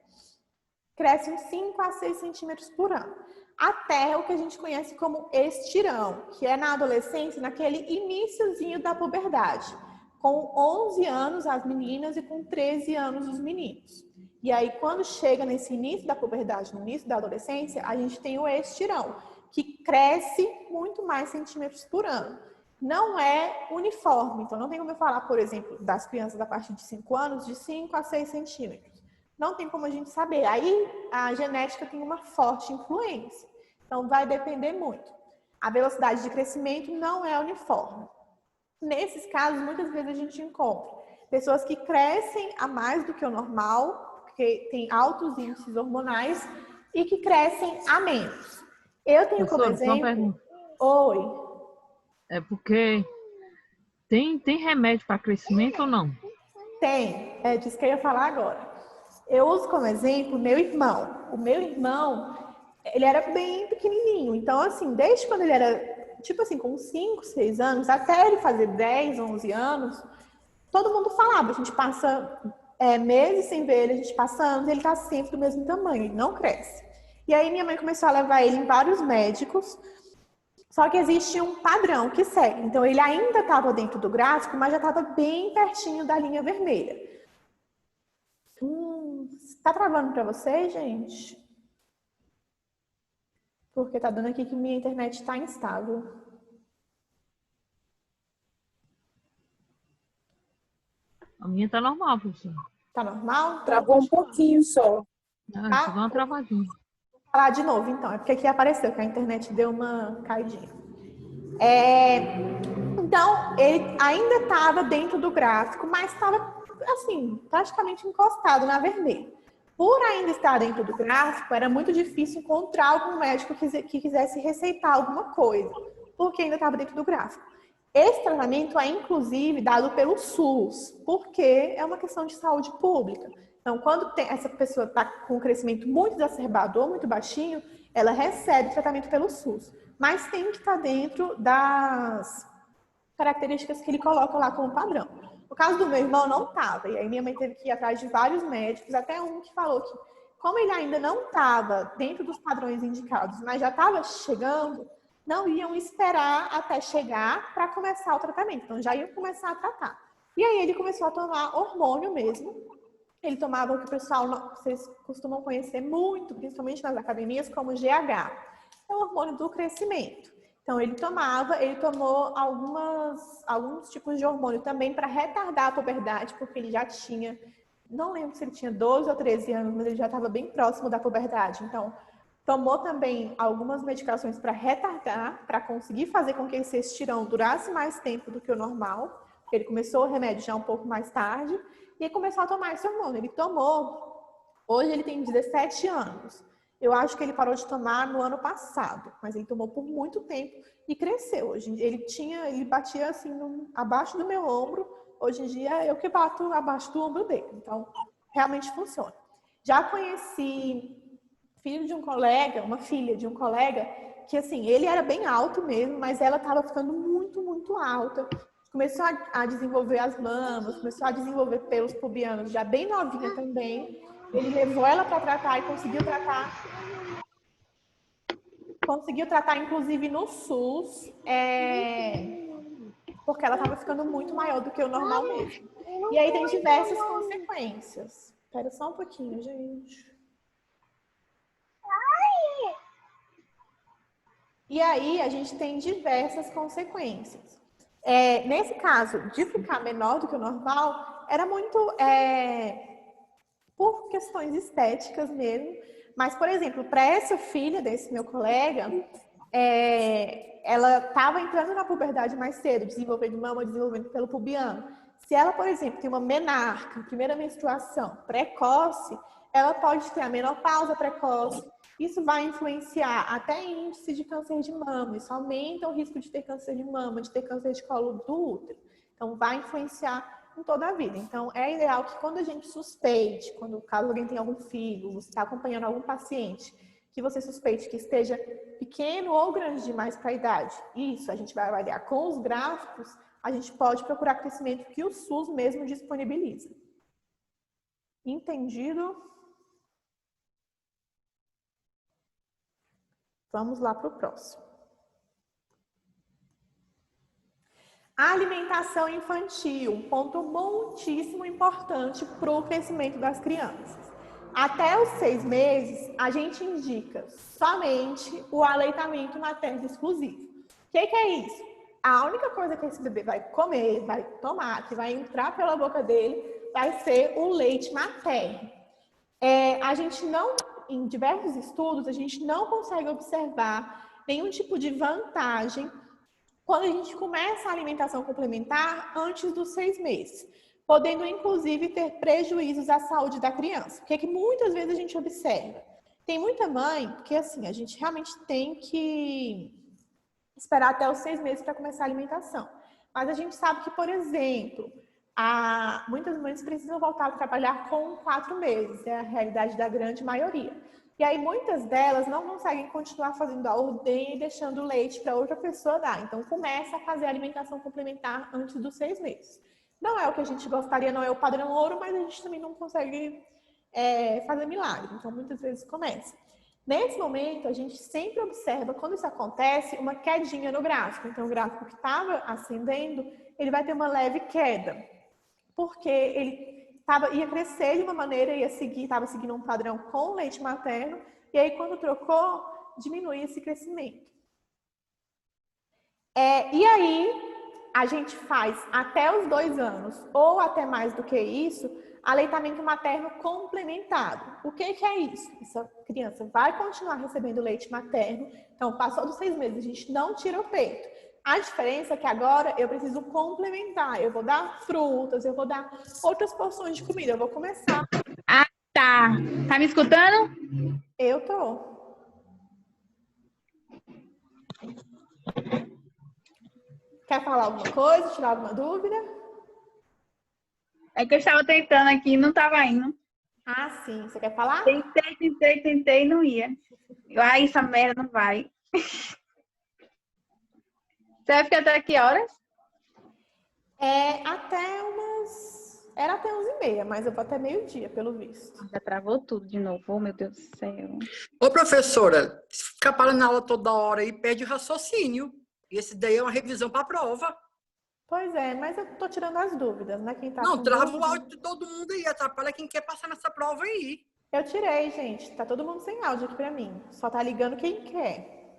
Cresce uns 5 a 6 centímetros por ano. Até o que a gente conhece como estirão, que é na adolescência, naquele iniciozinho da puberdade. Com 11 anos as meninas e com 13 anos os meninos. E aí, quando chega nesse início da puberdade, no início da adolescência, a gente tem o estirão, que cresce muito mais centímetros por ano. Não é uniforme, então não tem como eu falar, por exemplo, das crianças a partir de 5 anos, de 5 a 6 centímetros. Não tem como a gente saber. Aí, a genética tem uma forte influência. Então, vai depender muito. A velocidade de crescimento não é uniforme. Nesses casos, muitas vezes a gente encontra pessoas que crescem a mais do que o normal, porque tem altos índices hormonais, e que crescem a menos. Eu tenho como exemplo... Oi. É porque tem remédio para crescimento ou não? Tem. É disso que eu ia falar agora. Eu uso como exemplo meu irmão. O meu irmão, ele era bem pequenininho. Então, assim, desde quando ele era... Tipo assim, com 5, 6 anos, até ele fazer 10, 11 anos, todo mundo falava, a gente passa meses sem ver ele, a gente passa anos, ele tá sempre do mesmo tamanho, ele não cresce. E aí minha mãe começou a levar ele em vários médicos, só que existe um padrão que segue. Então ele ainda estava dentro do gráfico, mas já estava bem pertinho da linha vermelha. Tá travando para vocês, gente? Porque tá dando aqui que minha internet tá instável. A minha tá normal, professor. Tá normal? Travou um pouquinho só. Ah, só dá uma travadinha. Vou falar de novo, então. É porque aqui apareceu que a internet deu uma caidinha. Então, ele ainda estava dentro do gráfico, mas estava, assim, praticamente encostado na vermelha. Por ainda estar dentro do gráfico, era muito difícil encontrar algum médico que quisesse receitar alguma coisa, porque ainda estava dentro do gráfico. Esse tratamento é, inclusive, dado pelo SUS, porque é uma questão de saúde pública. Então, quando essa pessoa está com um crescimento muito exacerbado ou muito baixinho, ela recebe tratamento pelo SUS. Mas tem que estar dentro das características que ele coloca lá como padrão. No caso do meu irmão, não estava. E aí minha mãe teve que ir atrás de vários médicos, até um que falou que, como ele ainda não estava dentro dos padrões indicados, mas já estava chegando, não iam esperar até chegar para começar o tratamento. Então, já iam começar a tratar. E aí ele começou a tomar hormônio mesmo. Ele tomava o que o pessoal, vocês costumam conhecer muito, principalmente nas academias, como GH. É o hormônio do crescimento. Então, ele tomou alguns tipos de hormônio também para retardar a puberdade, porque ele já tinha, não lembro se ele tinha 12 ou 13 anos, mas ele já estava bem próximo da puberdade. Então, tomou também algumas medicações para retardar, para conseguir fazer com que esse estirão durasse mais tempo do que o normal. Ele começou o remédio já um pouco mais tarde e começou a tomar esse hormônio. Ele tomou, hoje ele tem 17 anos. Eu acho que ele parou de tomar no ano passado, mas ele tomou por muito tempo e cresceu. Hoje ele batia assim abaixo do meu ombro. Hoje em dia eu que bato abaixo do ombro dele. Então, realmente funciona. Já conheci filho de um colega, uma filha de um colega, que assim, ele era bem alto mesmo, mas ela estava ficando muito, muito alta. Começou a desenvolver as mamas, começou a desenvolver pelos pubianos, já bem novinha também. Ele levou ela para tratar e conseguiu tratar inclusive no SUS, porque ela estava ficando muito maior do que o normal mesmo. E aí tem diversas consequências. Espera só um pouquinho, gente. E aí a gente tem diversas consequências. Nesse caso, de ficar menor do que o normal, era muito por questões estéticas mesmo. Mas, por exemplo, para essa filha desse meu colega, ela estava entrando na puberdade mais cedo, desenvolvendo mama, desenvolvendo pelo pubiano. Se ela, por exemplo, tem uma menarca, primeira menstruação precoce, ela pode ter a menopausa precoce. Isso vai influenciar até índice de câncer de mama. Isso aumenta o risco de ter câncer de mama, de ter câncer de colo do útero. Então, vai influenciar em toda a vida. Então, é ideal que quando a gente suspeite, caso alguém tenha algum filho, você está acompanhando algum paciente, que você suspeite que esteja pequeno ou grande demais para a idade. Isso, a gente vai avaliar com os gráficos, a gente pode procurar crescimento que o SUS mesmo disponibiliza. Entendido? Vamos lá para o próximo. A alimentação infantil, um ponto muitíssimo importante para o crescimento das crianças. Até os 6 meses, a gente indica somente o aleitamento materno exclusivo. O que é isso? A única coisa que esse bebê vai comer, vai tomar, que vai entrar pela boca dele, vai ser o leite materno. A gente não, em diversos estudos, a gente não consegue observar nenhum tipo de vantagem quando a gente começa a alimentação complementar antes dos 6 meses, podendo inclusive ter prejuízos à saúde da criança. O que muitas vezes a gente observa? Tem muita mãe, porque assim, a gente realmente tem que esperar até os 6 meses para começar a alimentação. Mas a gente sabe que, por exemplo, muitas mães precisam voltar a trabalhar com 4 meses, é a realidade da grande maioria. E aí muitas delas não conseguem continuar fazendo a ordenha e deixando o leite para outra pessoa dar. Então começa a fazer a alimentação complementar antes dos 6 meses. Não é o que a gente gostaria, não é o padrão ouro, mas a gente também não consegue fazer milagre. Então muitas vezes começa. Nesse momento, a gente sempre observa, quando isso acontece, uma quedinha no gráfico. Então o gráfico que estava ascendendo, ele vai ter uma leve queda. Porque ia crescer de uma maneira, estava seguindo um padrão com o leite materno, e aí quando trocou, diminui esse crescimento. E aí, a gente faz até os 2 anos, ou até mais do que isso, aleitamento materno complementado. O que é isso? Essa criança vai continuar recebendo leite materno, então passou dos 6 meses, a gente não tira o peito. A diferença é que agora eu preciso complementar, eu vou dar frutas, eu vou dar outras porções de comida, eu vou começar. Tá. Tá me escutando? Eu tô. Quer falar alguma coisa, tirar alguma dúvida? É que eu estava tentando aqui e não estava indo. Ah, sim. Você quer falar? Tentei e não ia. Ai, essa merda não vai. Você vai ficar até que horas? Era até 11h30, mas eu vou até meio-dia, pelo visto. Já travou tudo de novo. Oh, meu Deus do céu. Ô, professora, se ficar parando a aula toda hora aí, perde o raciocínio. E esse daí é uma revisão para a prova. Pois é, mas eu tô tirando as dúvidas, né? Quem tá Não, com trava dúvida... o áudio de todo mundo aí, atrapalha quem quer passar nessa prova aí. Eu tirei, gente. Tá todo mundo sem áudio aqui pra mim. Só tá ligando quem quer.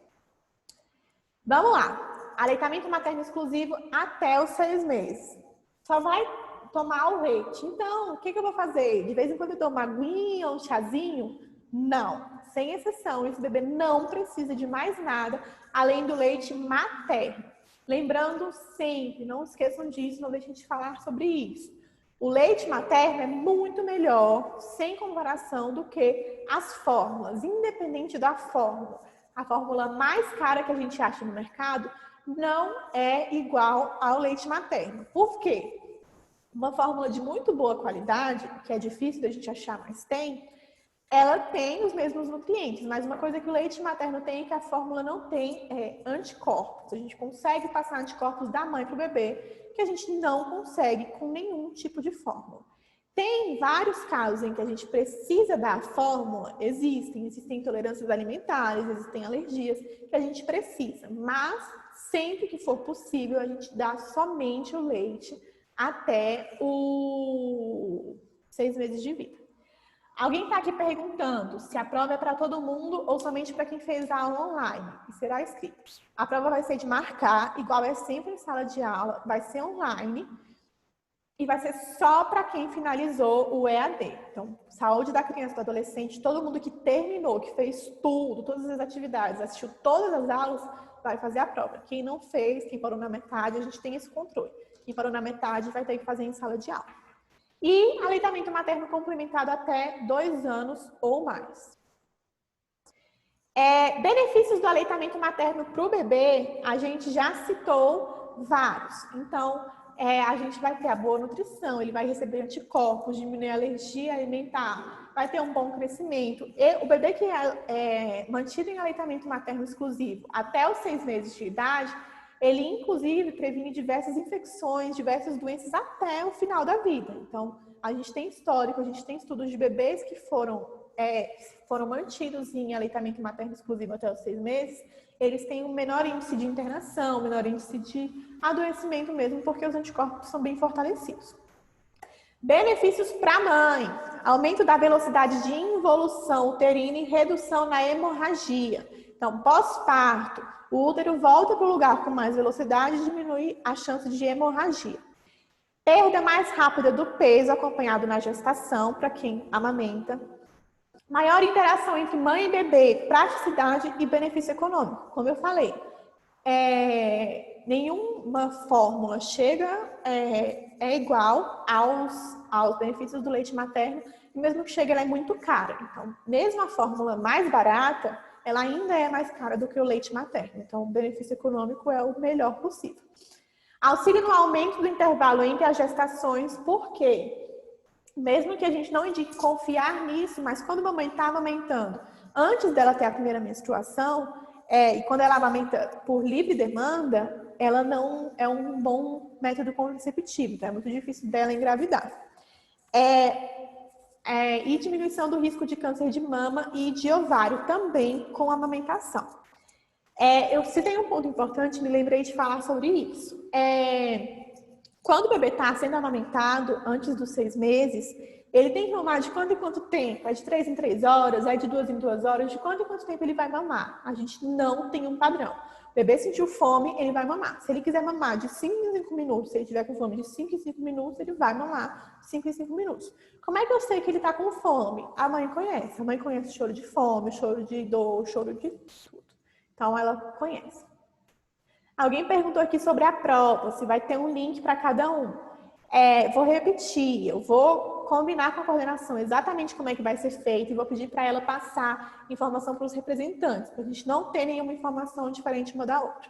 Vamos lá. Aleitamento materno exclusivo até os 6 meses. Só vai tomar o leite. Então, o que eu vou fazer? De vez em quando eu dou uma aguinha ou um chazinho? Não. Sem exceção, esse bebê não precisa de mais nada além do leite materno. Lembrando sempre, não esqueçam disso, não deixem de falar sobre isso. O leite materno é muito melhor, sem comparação, do que as fórmulas. Independente da fórmula, a fórmula mais cara que a gente acha no mercado não é igual ao leite materno. Por quê? Uma fórmula de muito boa qualidade, que é difícil da gente achar, mas tem, ela tem os mesmos nutrientes, mas uma coisa que o leite materno tem e que a fórmula não tem é anticorpos. A gente consegue passar anticorpos da mãe para o bebê, que a gente não consegue com nenhum tipo de fórmula. Tem vários casos em que a gente precisa da fórmula, existem intolerâncias alimentares, existem alergias que a gente precisa, mas sempre que for possível a gente dá somente o leite até os 6 meses de vida. Alguém está aqui perguntando se a prova é para todo mundo ou somente para quem fez a aula online. E será escrito. A prova vai ser de marcar, igual é sempre em sala de aula, vai ser online e vai ser só para quem finalizou o EAD. Então, saúde da criança e do adolescente, todo mundo que terminou, que fez tudo, todas as atividades, assistiu todas as aulas, vai fazer a prova. Quem não fez, quem parou na metade, a gente tem esse controle. Quem parou na metade vai ter que fazer em sala de aula. E aleitamento materno complementado até 2 anos ou mais. Benefícios do aleitamento materno para o bebê, a gente já citou vários. Então, a gente vai ter a boa nutrição, ele vai receber anticorpos, diminuir a alergia alimentar, vai ter um bom crescimento. E o bebê que é mantido em aleitamento materno exclusivo até os 6 meses de idade, ele, inclusive, previne diversas infecções, diversas doenças até o final da vida. Então, a gente tem histórico, a gente tem estudos de bebês que foram mantidos em aleitamento materno exclusivo até os 6 meses. Eles têm um menor índice de internação, menor índice de adoecimento mesmo, porque os anticorpos são bem fortalecidos. Benefícios para a mãe. Aumento da velocidade de involução uterina e redução na hemorragia. Então, pós-parto, o útero volta para o lugar com mais velocidade e diminui a chance de hemorragia. Perda mais rápida do peso acompanhado na gestação, para quem amamenta. Maior interação entre mãe e bebê, praticidade e benefício econômico. Como eu falei, nenhuma fórmula é igual aos benefícios do leite materno, e mesmo que chegue, ela é muito cara. Então, mesmo a fórmula mais barata, ela ainda é mais cara do que o leite materno. Então, o benefício econômico é o melhor possível. Auxílio no aumento do intervalo entre as gestações, por quê? Mesmo que a gente não indique confiar nisso, mas quando a mamãe está amamentando, antes dela ter a primeira menstruação, e quando ela amamenta por livre demanda, ela não é um bom método contraceptivo, então é muito difícil dela engravidar. E diminuição do risco de câncer de mama e de ovário também com a amamentação. Eu citei um ponto importante, me lembrei de falar sobre isso. Quando o bebê está sendo amamentado, antes dos 6 meses, ele tem que mamar de quanto em quanto tempo? É de 3 em 3 horas? É de 2 em 2 horas? De quanto em quanto tempo ele vai mamar? A gente não tem um padrão. O bebê sentiu fome, ele vai mamar. Se ele quiser mamar de 5 em 5 minutos, se ele tiver com fome de 5 em 5 minutos, ele vai mamar 5 em 5 minutos. Como é que eu sei que ele está com fome? A mãe conhece. A mãe conhece o choro de fome, o choro de dor, o choro de tudo. Então, ela conhece. Alguém perguntou aqui sobre a prova, se vai ter um link para cada um. Vou repetir, eu vou combinar com a coordenação exatamente como é que vai ser feito e vou pedir para ela passar informação para os representantes, para a gente não ter nenhuma informação diferente uma da outra.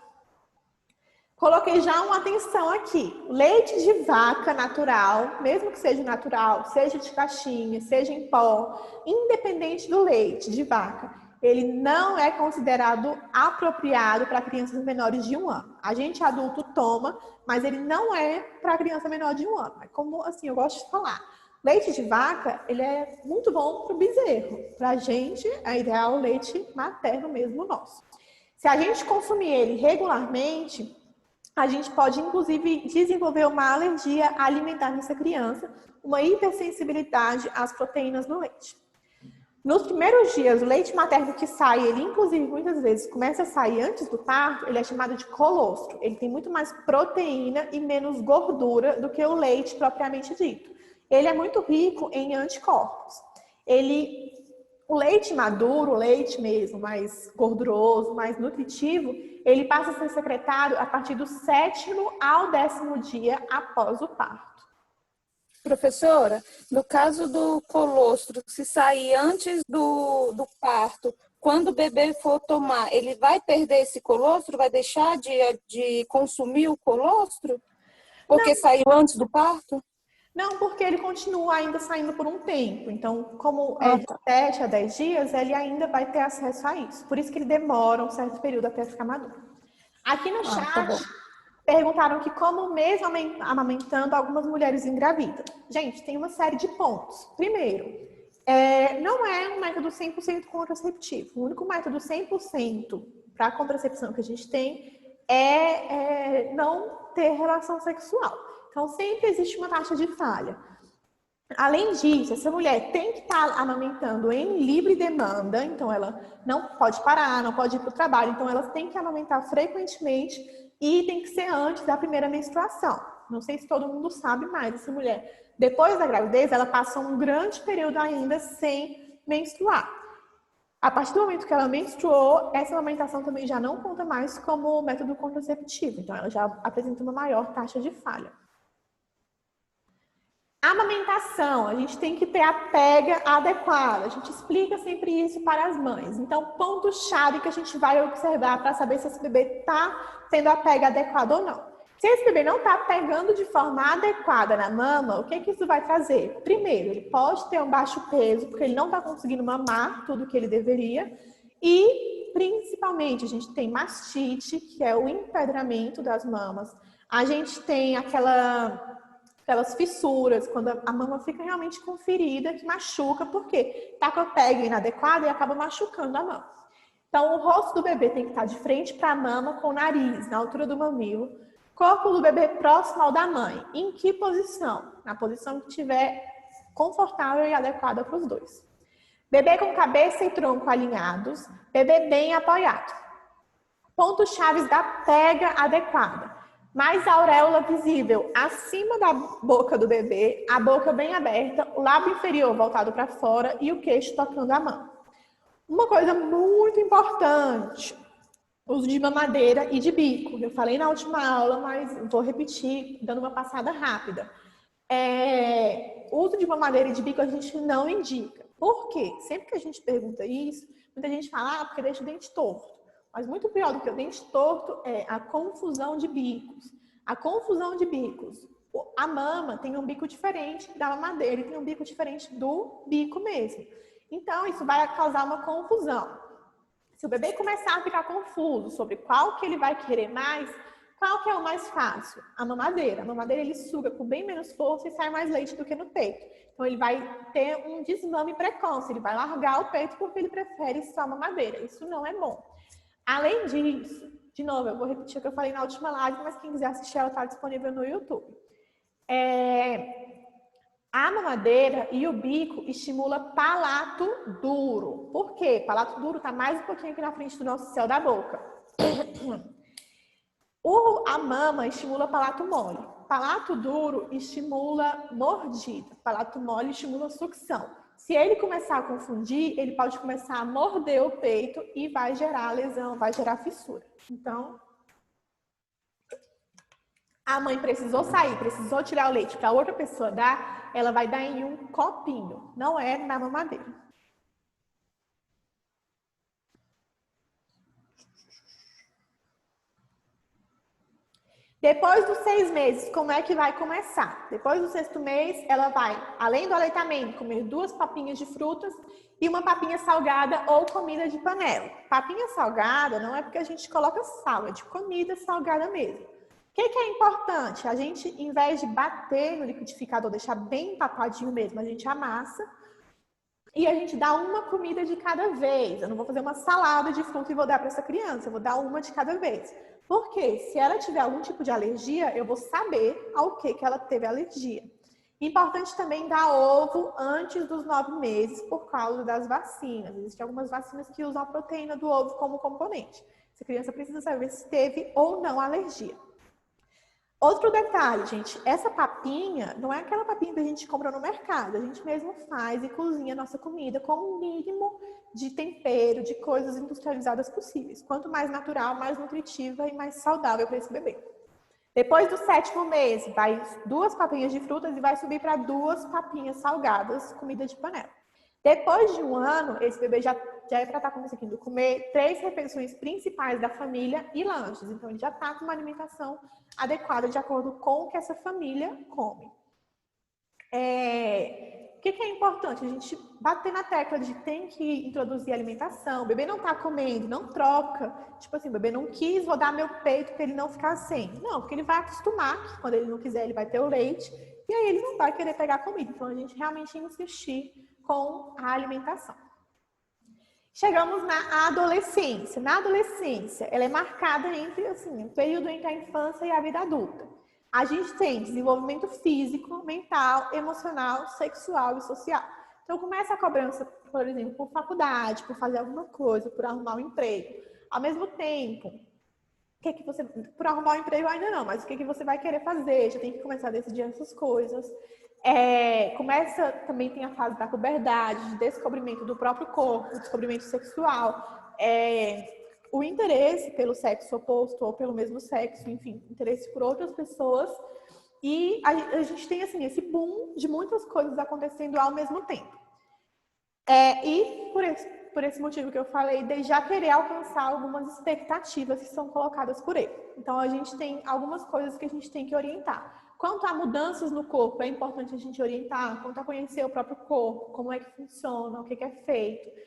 Coloquei já uma atenção aqui. Leite de vaca natural, mesmo que seja natural, seja de caixinha, seja em pó, independente do leite de vaca, ele não é considerado apropriado para crianças menores de 1 ano. A gente adulto toma, mas ele não é para criança menor de 1 ano. Mas como assim, eu gosto de falar. Leite de vaca, ele é muito bom para o bezerro. Para a gente, é ideal o leite materno mesmo nosso. Se a gente consumir ele regularmente, a gente pode, inclusive, desenvolver uma alergia alimentar nessa criança, uma hipersensibilidade às proteínas no leite. Nos primeiros dias, o leite materno que sai, ele inclusive muitas vezes começa a sair antes do parto, ele é chamado de colostro. Ele tem muito mais proteína e menos gordura do que o leite propriamente dito. Ele é muito rico em anticorpos. O leite maduro, o leite mesmo, mais gorduroso, mais nutritivo, ele passa a ser secretado a partir do 7º ao 10º dia após o parto. Professora, no caso do colostro, se sair antes do parto, quando o bebê for tomar, ele vai perder esse colostro? Vai deixar de consumir o colostro? Porque saiu antes do parto? Não, porque ele continua ainda saindo por um tempo. Então, como é de 7 a 10 dias, ele ainda vai ter acesso a isso. Por isso que ele demora um certo período até ficar maduro. Aqui no chat, perguntaram que como mesmo amamentando, algumas mulheres engravidam. Gente, tem uma série de pontos. Primeiro, não é um método 100% contraceptivo. O único método 100% para a contracepção que a gente tem é não ter relação sexual. Então, sempre existe uma taxa de falha. Além disso, essa mulher tem que estar amamentando em livre demanda, então ela não pode parar, não pode ir para o trabalho, então ela tem que amamentar frequentemente e tem que ser antes da primeira menstruação. Não sei se todo mundo sabe, mas essa mulher, depois da gravidez, ela passa um grande período ainda sem menstruar. A partir do momento que ela menstruou, essa amamentação também já não conta mais como método contraceptivo, então ela já apresenta uma maior taxa de falha. Amamentação, a gente tem que ter a pega adequada. A gente explica sempre isso para as mães. Então, ponto-chave que a gente vai observar para saber se esse bebê está tendo a pega adequada ou não. Se esse bebê não está pegando de forma adequada na mama, o que isso vai fazer? Primeiro, ele pode ter um baixo peso, porque ele não está conseguindo mamar tudo que ele deveria. E, principalmente, a gente tem mastite, que é o empedramento das mamas. A gente tem aquelas fissuras, quando a mama fica realmente com ferida, que machuca, porque tá com a pega inadequada e acaba machucando a mama. Então, o rosto do bebê tem que estar de frente para a mama, com o nariz na altura do mamilo. Corpo do bebê próximo ao da mãe. Em que posição? Na posição que estiver confortável e adequada para os dois. Bebê com cabeça e tronco alinhados. Bebê bem apoiado. Pontos-chave da pega adequada. Mais a auréola visível acima da boca do bebê, a boca bem aberta, o lábio inferior voltado para fora e o queixo tocando a mão. Uma coisa muito importante, uso de mamadeira e de bico. Eu falei na última aula, mas vou repetir, dando uma passada rápida. Uso de mamadeira e de bico a gente não indica. Por quê? Sempre que a gente pergunta isso, muita gente fala, porque deixa o dente torto. Mas muito pior do que o dente torto é a confusão de bicos. A confusão de bicos. A mama tem um bico diferente da mamadeira e tem um bico diferente do bico mesmo. Então, isso vai causar uma confusão. Se o bebê começar a ficar confuso sobre qual que ele vai querer mais, qual que é o mais fácil? A mamadeira. A mamadeira ele suga com bem menos força e sai mais leite do que no peito. Então, ele vai ter um desmame precoce. Ele vai largar o peito porque ele prefere só a mamadeira. Isso não é bom. Além disso, de novo, eu vou repetir o que eu falei na última live, mas quem quiser assistir, ela está disponível no YouTube. A mamadeira e o bico estimula palato duro. Por quê? Palato duro está mais um pouquinho aqui na frente do nosso céu da boca. A mama estimula palato mole. Palato duro estimula mordida. Palato mole estimula sucção. Se ele começar a confundir, ele pode começar a morder o peito e vai gerar lesão, vai gerar fissura. Então, a mãe precisou sair, precisou tirar o leite para outra pessoa dar, ela vai dar em um copinho, não é na mamadeira. Depois dos 6 meses, como é que vai começar? Depois do 6º mês, ela vai, além do aleitamento, comer 2 papinhas de frutas e uma papinha salgada ou comida de panela. Papinha salgada não é porque a gente coloca sal, é de comida salgada mesmo. O que é importante? A gente, em vez de bater no liquidificador, deixar bem empapadinho mesmo, a gente amassa e a gente dá uma comida de cada vez. Eu não vou fazer uma salada de fruta e vou dar para essa criança, eu vou dar uma de cada vez. Porque se ela tiver algum tipo de alergia, eu vou saber ao que ela teve alergia. Importante também dar ovo antes dos 9 meses por causa das vacinas. Existem algumas vacinas que usam a proteína do ovo como componente. Essa criança precisa saber se teve ou não alergia. Outro detalhe, gente, essa papinha não é aquela papinha que a gente compra no mercado. A gente mesmo faz e cozinha a nossa comida com o mínimo de tempero, de coisas industrializadas possíveis. Quanto mais natural, mais nutritiva e mais saudável para esse bebê. Depois do 7º mês, vai 2 papinhas de frutas e vai subir para 2 papinhas salgadas, comida de panela. Depois de 1 ano, esse bebê já é para estar conseguindo comer 3 refeições principais da família e lanches. Então, ele já está com uma alimentação adequada de acordo com o que essa família come. O que é importante? A gente bater na tecla de tem que introduzir alimentação. O bebê não está comendo, não troca. Tipo assim, o bebê não quis, vou dar meu peito para ele não ficar sem. Não, porque ele vai acostumar que quando ele não quiser, ele vai ter o leite. E aí ele não vai querer pegar comida. Então, a gente realmente insistir com a alimentação. Chegamos na adolescência. Na adolescência, ela é marcada entre, assim, o período entre a infância e a vida adulta. A gente tem desenvolvimento físico, mental, emocional, sexual e social. Então, começa a cobrança, por exemplo, por faculdade, por fazer alguma coisa, por arrumar um emprego. Ao mesmo tempo, por arrumar um emprego ainda não, mas o que você vai querer fazer? Já tem que começar a decidir essas coisas. Também tem a fase da puberdade, de descobrimento do próprio corpo, descobrimento sexual, o interesse pelo sexo oposto ou pelo mesmo sexo, enfim, interesse por outras pessoas. E a gente tem, assim, esse boom de muitas coisas acontecendo ao mesmo tempo. E por esse motivo que eu falei, de já querer alcançar algumas expectativas que são colocadas por ele. Então, a gente tem algumas coisas que a gente tem que orientar. Quanto a mudanças no corpo, é importante a gente orientar. Quanto a conhecer o próprio corpo, como é que funciona, o que é feito.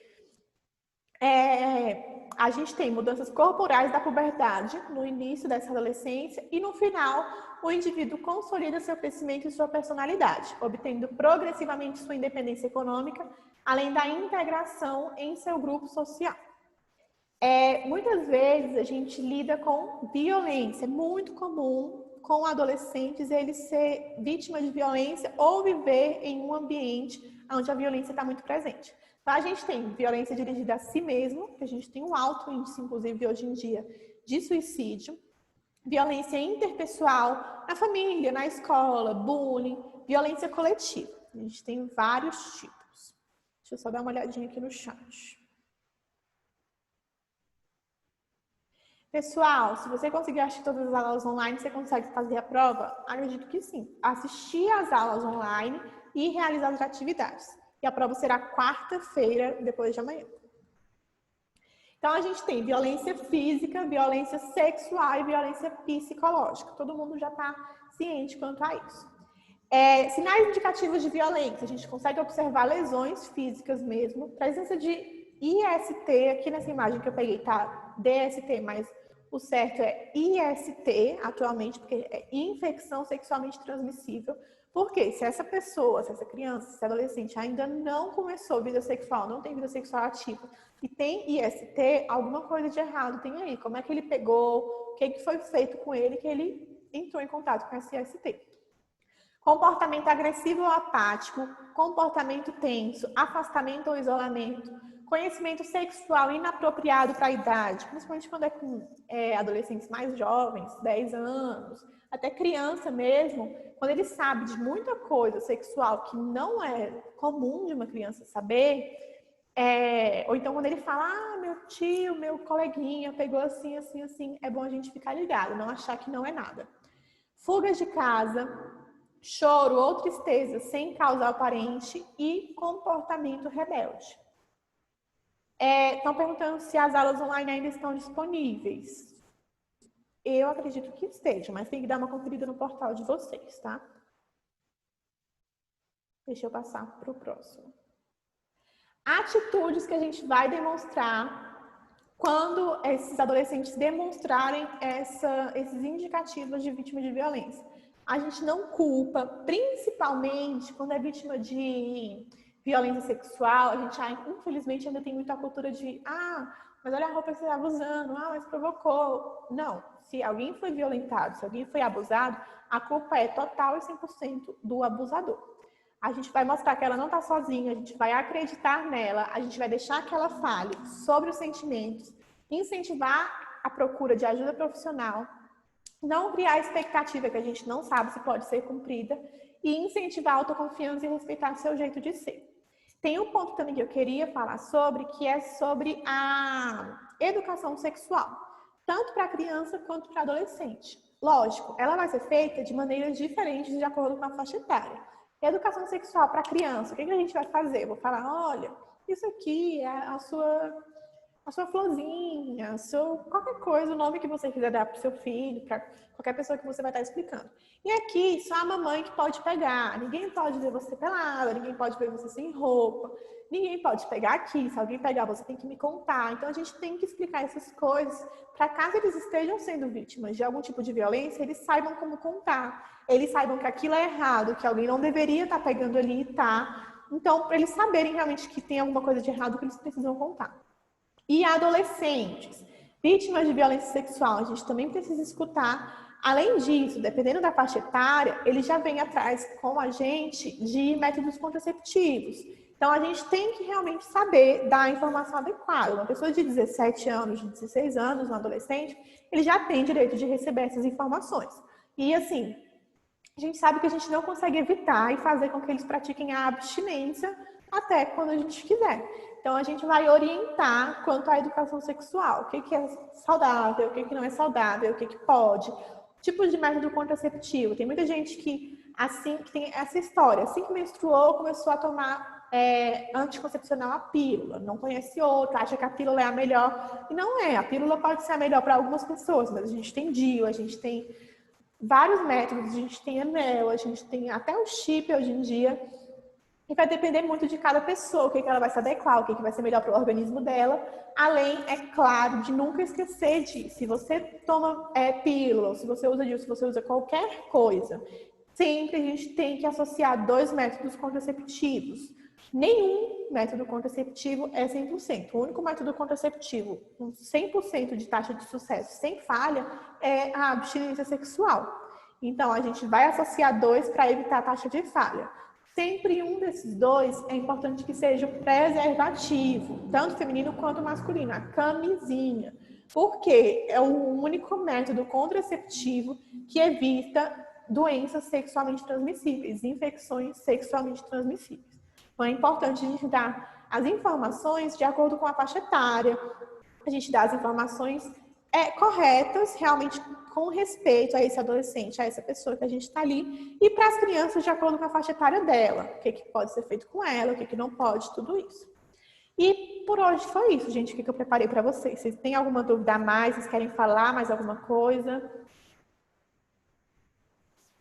A gente tem mudanças corporais da puberdade no início dessa adolescência e no final o indivíduo consolida seu crescimento e sua personalidade, obtendo progressivamente sua independência econômica, além da integração em seu grupo social. Muitas vezes a gente lida com violência, é muito comum com adolescentes eles ser vítima de violência ou viver em um ambiente onde a violência está muito presente. Então, a gente tem violência dirigida a si mesmo, que a gente tem um alto índice, inclusive, hoje em dia, de suicídio. Violência interpessoal na família, na escola, bullying, violência coletiva. A gente tem vários tipos. Deixa eu só dar uma olhadinha aqui no chat. Pessoal, se você conseguir assistir todas as aulas online, você consegue fazer a prova? Acredito que sim. Assistir às aulas online e realizar as atividades. E a prova será quarta-feira, depois de amanhã. Então, a gente tem violência física, violência sexual e violência psicológica. Todo mundo já está ciente quanto a isso. Sinais indicativos de violência. A gente consegue observar lesões físicas mesmo. Presença de IST, aqui nessa imagem que eu peguei tá DST, mas o certo é IST atualmente, porque é infecção sexualmente transmissível. Porque se essa pessoa, se essa criança, se esse adolescente ainda não começou vida sexual, não tem vida sexual ativa e tem IST, alguma coisa de errado tem aí. Como é que ele pegou, o que foi feito com ele que ele entrou em contato com esse IST. comportamento agressivo ou apático, comportamento tenso, afastamento ou isolamento, conhecimento sexual inapropriado para a idade, principalmente quando é com adolescentes mais jovens, 10 anos, até criança mesmo, quando ele sabe de muita coisa sexual que não é comum de uma criança saber, ou então quando ele fala, meu tio, meu coleguinha pegou assim, assim, assim, é bom a gente ficar ligado, não achar que não é nada. Fugas de casa, choro ou tristeza sem causa aparente e comportamento rebelde. Estão perguntando se as aulas online ainda estão disponíveis. Eu acredito que esteja, mas tem que dar uma conferida no portal de vocês, tá? Deixa eu passar para o próximo. Atitudes que a gente vai demonstrar quando esses adolescentes demonstrarem esses indicativos de vítima de violência. A gente não culpa, principalmente quando é vítima de violência sexual, a gente, infelizmente, ainda tem muita cultura de, mas olha a roupa que você estava usando, mas provocou. Não, se alguém foi violentado, se alguém foi abusado, a culpa é total e 100% do abusador. A gente vai mostrar que ela não está sozinha, a gente vai acreditar nela, a gente vai deixar que ela fale sobre os sentimentos, incentivar a procura de ajuda profissional, não criar expectativa que a gente não sabe se pode ser cumprida e incentivar a autoconfiança e respeitar seu jeito de ser. Tem um ponto também que eu queria falar sobre, que é sobre a educação sexual, tanto para criança quanto para adolescente. Lógico, ela vai ser feita de maneiras diferentes de acordo com a faixa etária. Educação sexual para criança, o que a gente vai fazer? Eu vou falar, olha, isso aqui é a sua florzinha, qualquer coisa, o nome que você quiser dar para o seu filho, para qualquer pessoa que você vai estar explicando. E aqui, só a mamãe que pode pegar. Ninguém pode ver você pelada, ninguém pode ver você sem roupa, ninguém pode pegar aqui. Se alguém pegar, você tem que me contar. Então, a gente tem que explicar essas coisas para caso eles estejam sendo vítimas de algum tipo de violência, eles saibam como contar. Eles saibam que aquilo é errado, que alguém não deveria estar pegando ali e tá. Então, para eles saberem realmente que tem alguma coisa de errado que eles precisam contar. E adolescentes, vítimas de violência sexual, a gente também precisa escutar. Além disso, dependendo da faixa etária, eles já vêm atrás com a gente de métodos contraceptivos. Então, a gente tem que realmente saber dar a informação adequada. Uma pessoa de 17 anos, de 16 anos, um adolescente, ele já tem direito de receber essas informações. E, assim, a gente sabe que a gente não consegue evitar e fazer com que eles pratiquem a abstinência até quando a gente quiser. Então, a gente vai orientar quanto à educação sexual. O que é saudável, o que não é saudável, o que pode. Tipos de método contraceptivo. Tem muita gente que tem essa história. Assim que menstruou, começou a tomar anticoncepcional a pílula. Não conhece outra, acha que a pílula é a melhor. E não é. A pílula pode ser a melhor para algumas pessoas, mas a gente tem DIU, a gente tem vários métodos, a gente tem anel, a gente tem até o chip hoje em dia. E vai depender muito de cada pessoa, o que ela vai se adequar, o que vai ser melhor para o organismo dela. Além, é claro, de nunca esquecer de, se você toma pílula, se você usa DIU, se você usa qualquer coisa, sempre a gente tem que associar 2 métodos contraceptivos. Nenhum método contraceptivo é 100%. O único método contraceptivo com 100% de taxa de sucesso, sem falha, é a abstinência sexual. Então, a gente vai associar 2 para evitar a taxa de falha. Sempre um desses 2 é importante que seja o preservativo, tanto feminino quanto masculino, a camisinha. Porque é o único método contraceptivo que evita doenças sexualmente transmissíveis, infecções sexualmente transmissíveis. Então, é importante a gente dar as informações de acordo com a faixa etária, a gente dá as informações corretas, realmente com respeito a esse adolescente, a essa pessoa que a gente está ali, e para as crianças de acordo com a faixa etária dela, o que pode ser feito com ela, o que não pode, tudo isso. E por hoje foi isso, gente, o que eu preparei para vocês. Vocês têm alguma dúvida a mais? Vocês querem falar mais alguma coisa?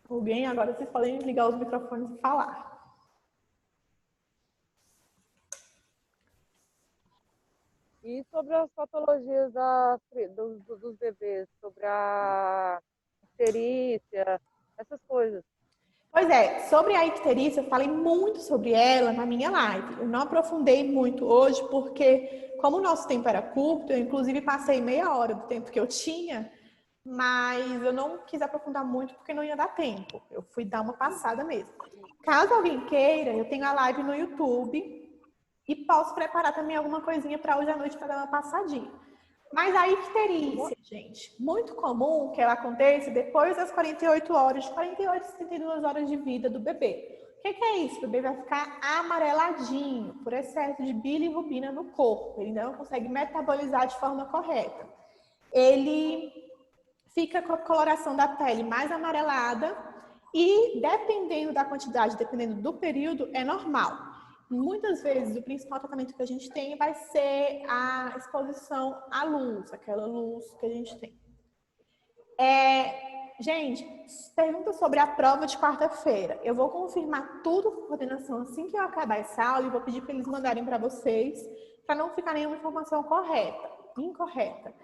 Alguém? Agora vocês podem ligar os microfones e falar. E sobre as patologias dos bebês, sobre a icterícia, essas coisas. Pois é, sobre a icterícia, eu falei muito sobre ela na minha live. Eu não aprofundei muito hoje, porque como o nosso tempo era curto, eu inclusive passei meia hora do tempo que eu tinha, mas eu não quis aprofundar muito porque não ia dar tempo. Eu fui dar uma passada mesmo. Caso alguém queira, eu tenho a live no YouTube e posso preparar também alguma coisinha para hoje à noite para dar uma passadinha. Mas a icterícia, gente, muito comum que ela aconteça depois das 48 horas, de 48 a 72 horas de vida do bebê. O que é isso? O bebê vai ficar amareladinho por excesso de bilirrubina no corpo. Ele não consegue metabolizar de forma correta. Ele fica com a coloração da pele mais amarelada e, dependendo da quantidade, dependendo do período, é normal. Muitas vezes, o principal tratamento que a gente tem vai ser a exposição à luz, aquela luz que a gente tem. Gente, pergunta sobre a prova de quarta-feira. Eu vou confirmar tudo com a coordenação assim que eu acabar essa aula e vou pedir para eles mandarem para vocês, para não ficar nenhuma informação incorreta.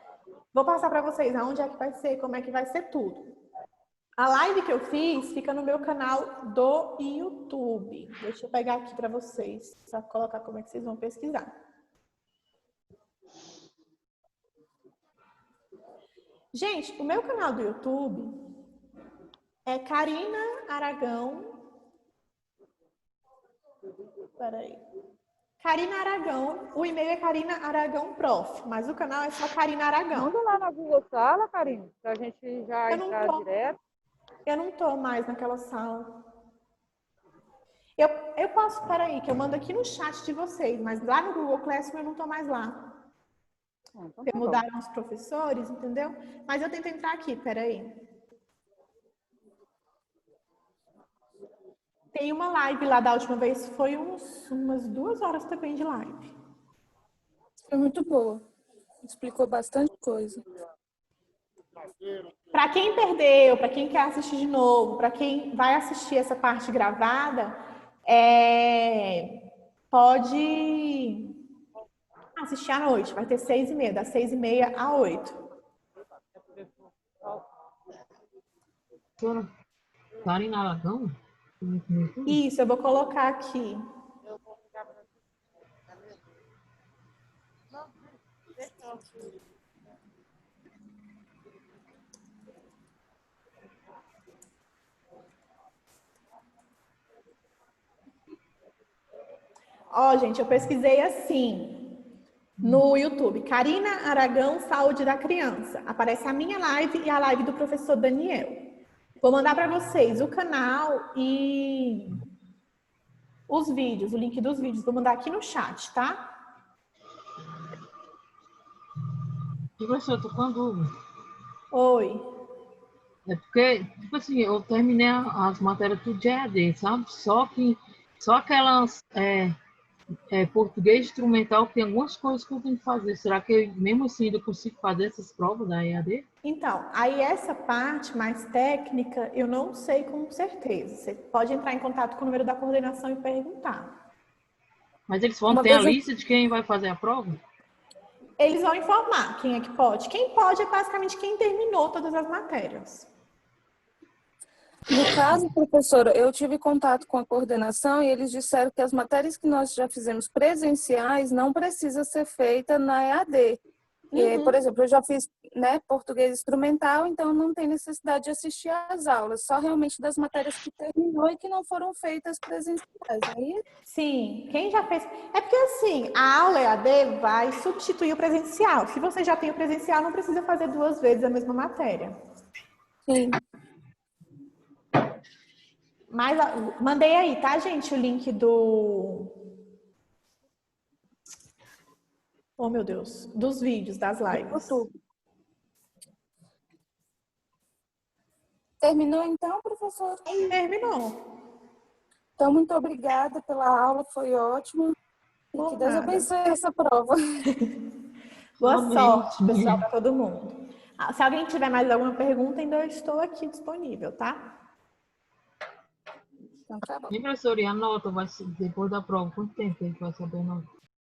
Vou passar para vocês aonde é que vai ser, como é que vai ser tudo. A live que eu fiz fica no meu canal do YouTube. Deixa eu pegar aqui para vocês, para colocar como é que vocês vão pesquisar. Gente, o meu canal do YouTube é Karina Aragão. Peraí. Karina Aragão. O e-mail é Karina Aragão Prof, mas o canal é só Karina Aragão. Manda lá na Google Sala, Karina, pra gente já entrar direto. Eu não tô mais naquela sala. Eu posso, peraí, que eu mando aqui no chat de vocês, mas lá no Google Classroom eu não tô mais lá. Então, Porque mudaram os professores, entendeu? Mas eu tento entrar aqui, peraí. Tem uma live lá da última vez, foi umas 2 horas também de live. Foi muito boa. Explicou bastante coisa. Para quem perdeu, para quem quer assistir de novo, para quem vai assistir essa parte gravada, pode assistir à noite. Vai ter 6h30, das 6h30 a 8. Karina Aragão? Isso, eu vou colocar aqui. Ó, gente, eu pesquisei assim no YouTube. Karina Aragão, Saúde da Criança. Aparece a minha live e a live do professor Daniel. Vou mandar para vocês o canal e os vídeos, o link dos vídeos. Vou mandar aqui no chat, tá? Professor, eu tô com uma dúvida. Oi. É porque, tipo assim, eu terminei as matérias tudo de EAD, sabe? Só aquelas português instrumental, tem algumas coisas que eu tenho que fazer. Será que eu, mesmo assim ainda consigo fazer essas provas da EAD? Então, aí essa parte mais técnica, eu não sei com certeza. Você pode entrar em contato com o número da coordenação e perguntar. Mas eles vão ter a lista de quem vai fazer a prova? Eles vão informar quem é que pode. Quem pode é basicamente quem terminou todas as matérias. No caso, professora, eu tive contato com a coordenação e eles disseram que as matérias que nós já fizemos presenciais não precisa ser feita na EAD. Por exemplo, eu já fiz português instrumental, então não tem necessidade de assistir às aulas, só realmente das matérias que terminou e que não foram feitas presenciais. Aí... Sim, quem já fez... É porque assim, a aula EAD vai substituir o presencial. Se você já tem o presencial, não precisa fazer 2 vezes a mesma matéria. Sim. Mas mandei aí, tá, gente, o link do... Oh, meu Deus. Dos vídeos, das lives. Terminou então, professor? Terminou. Então, muito obrigada pela aula, foi ótimo. E que Deus abençoe essa prova. Boa sorte, pessoal, para todo mundo. Se alguém tiver mais alguma pergunta, ainda estou aqui disponível, tá? Então, tá bom. E, professor, e a nota vai ser depois da prova? Quanto tempo a gente vai saber a nota?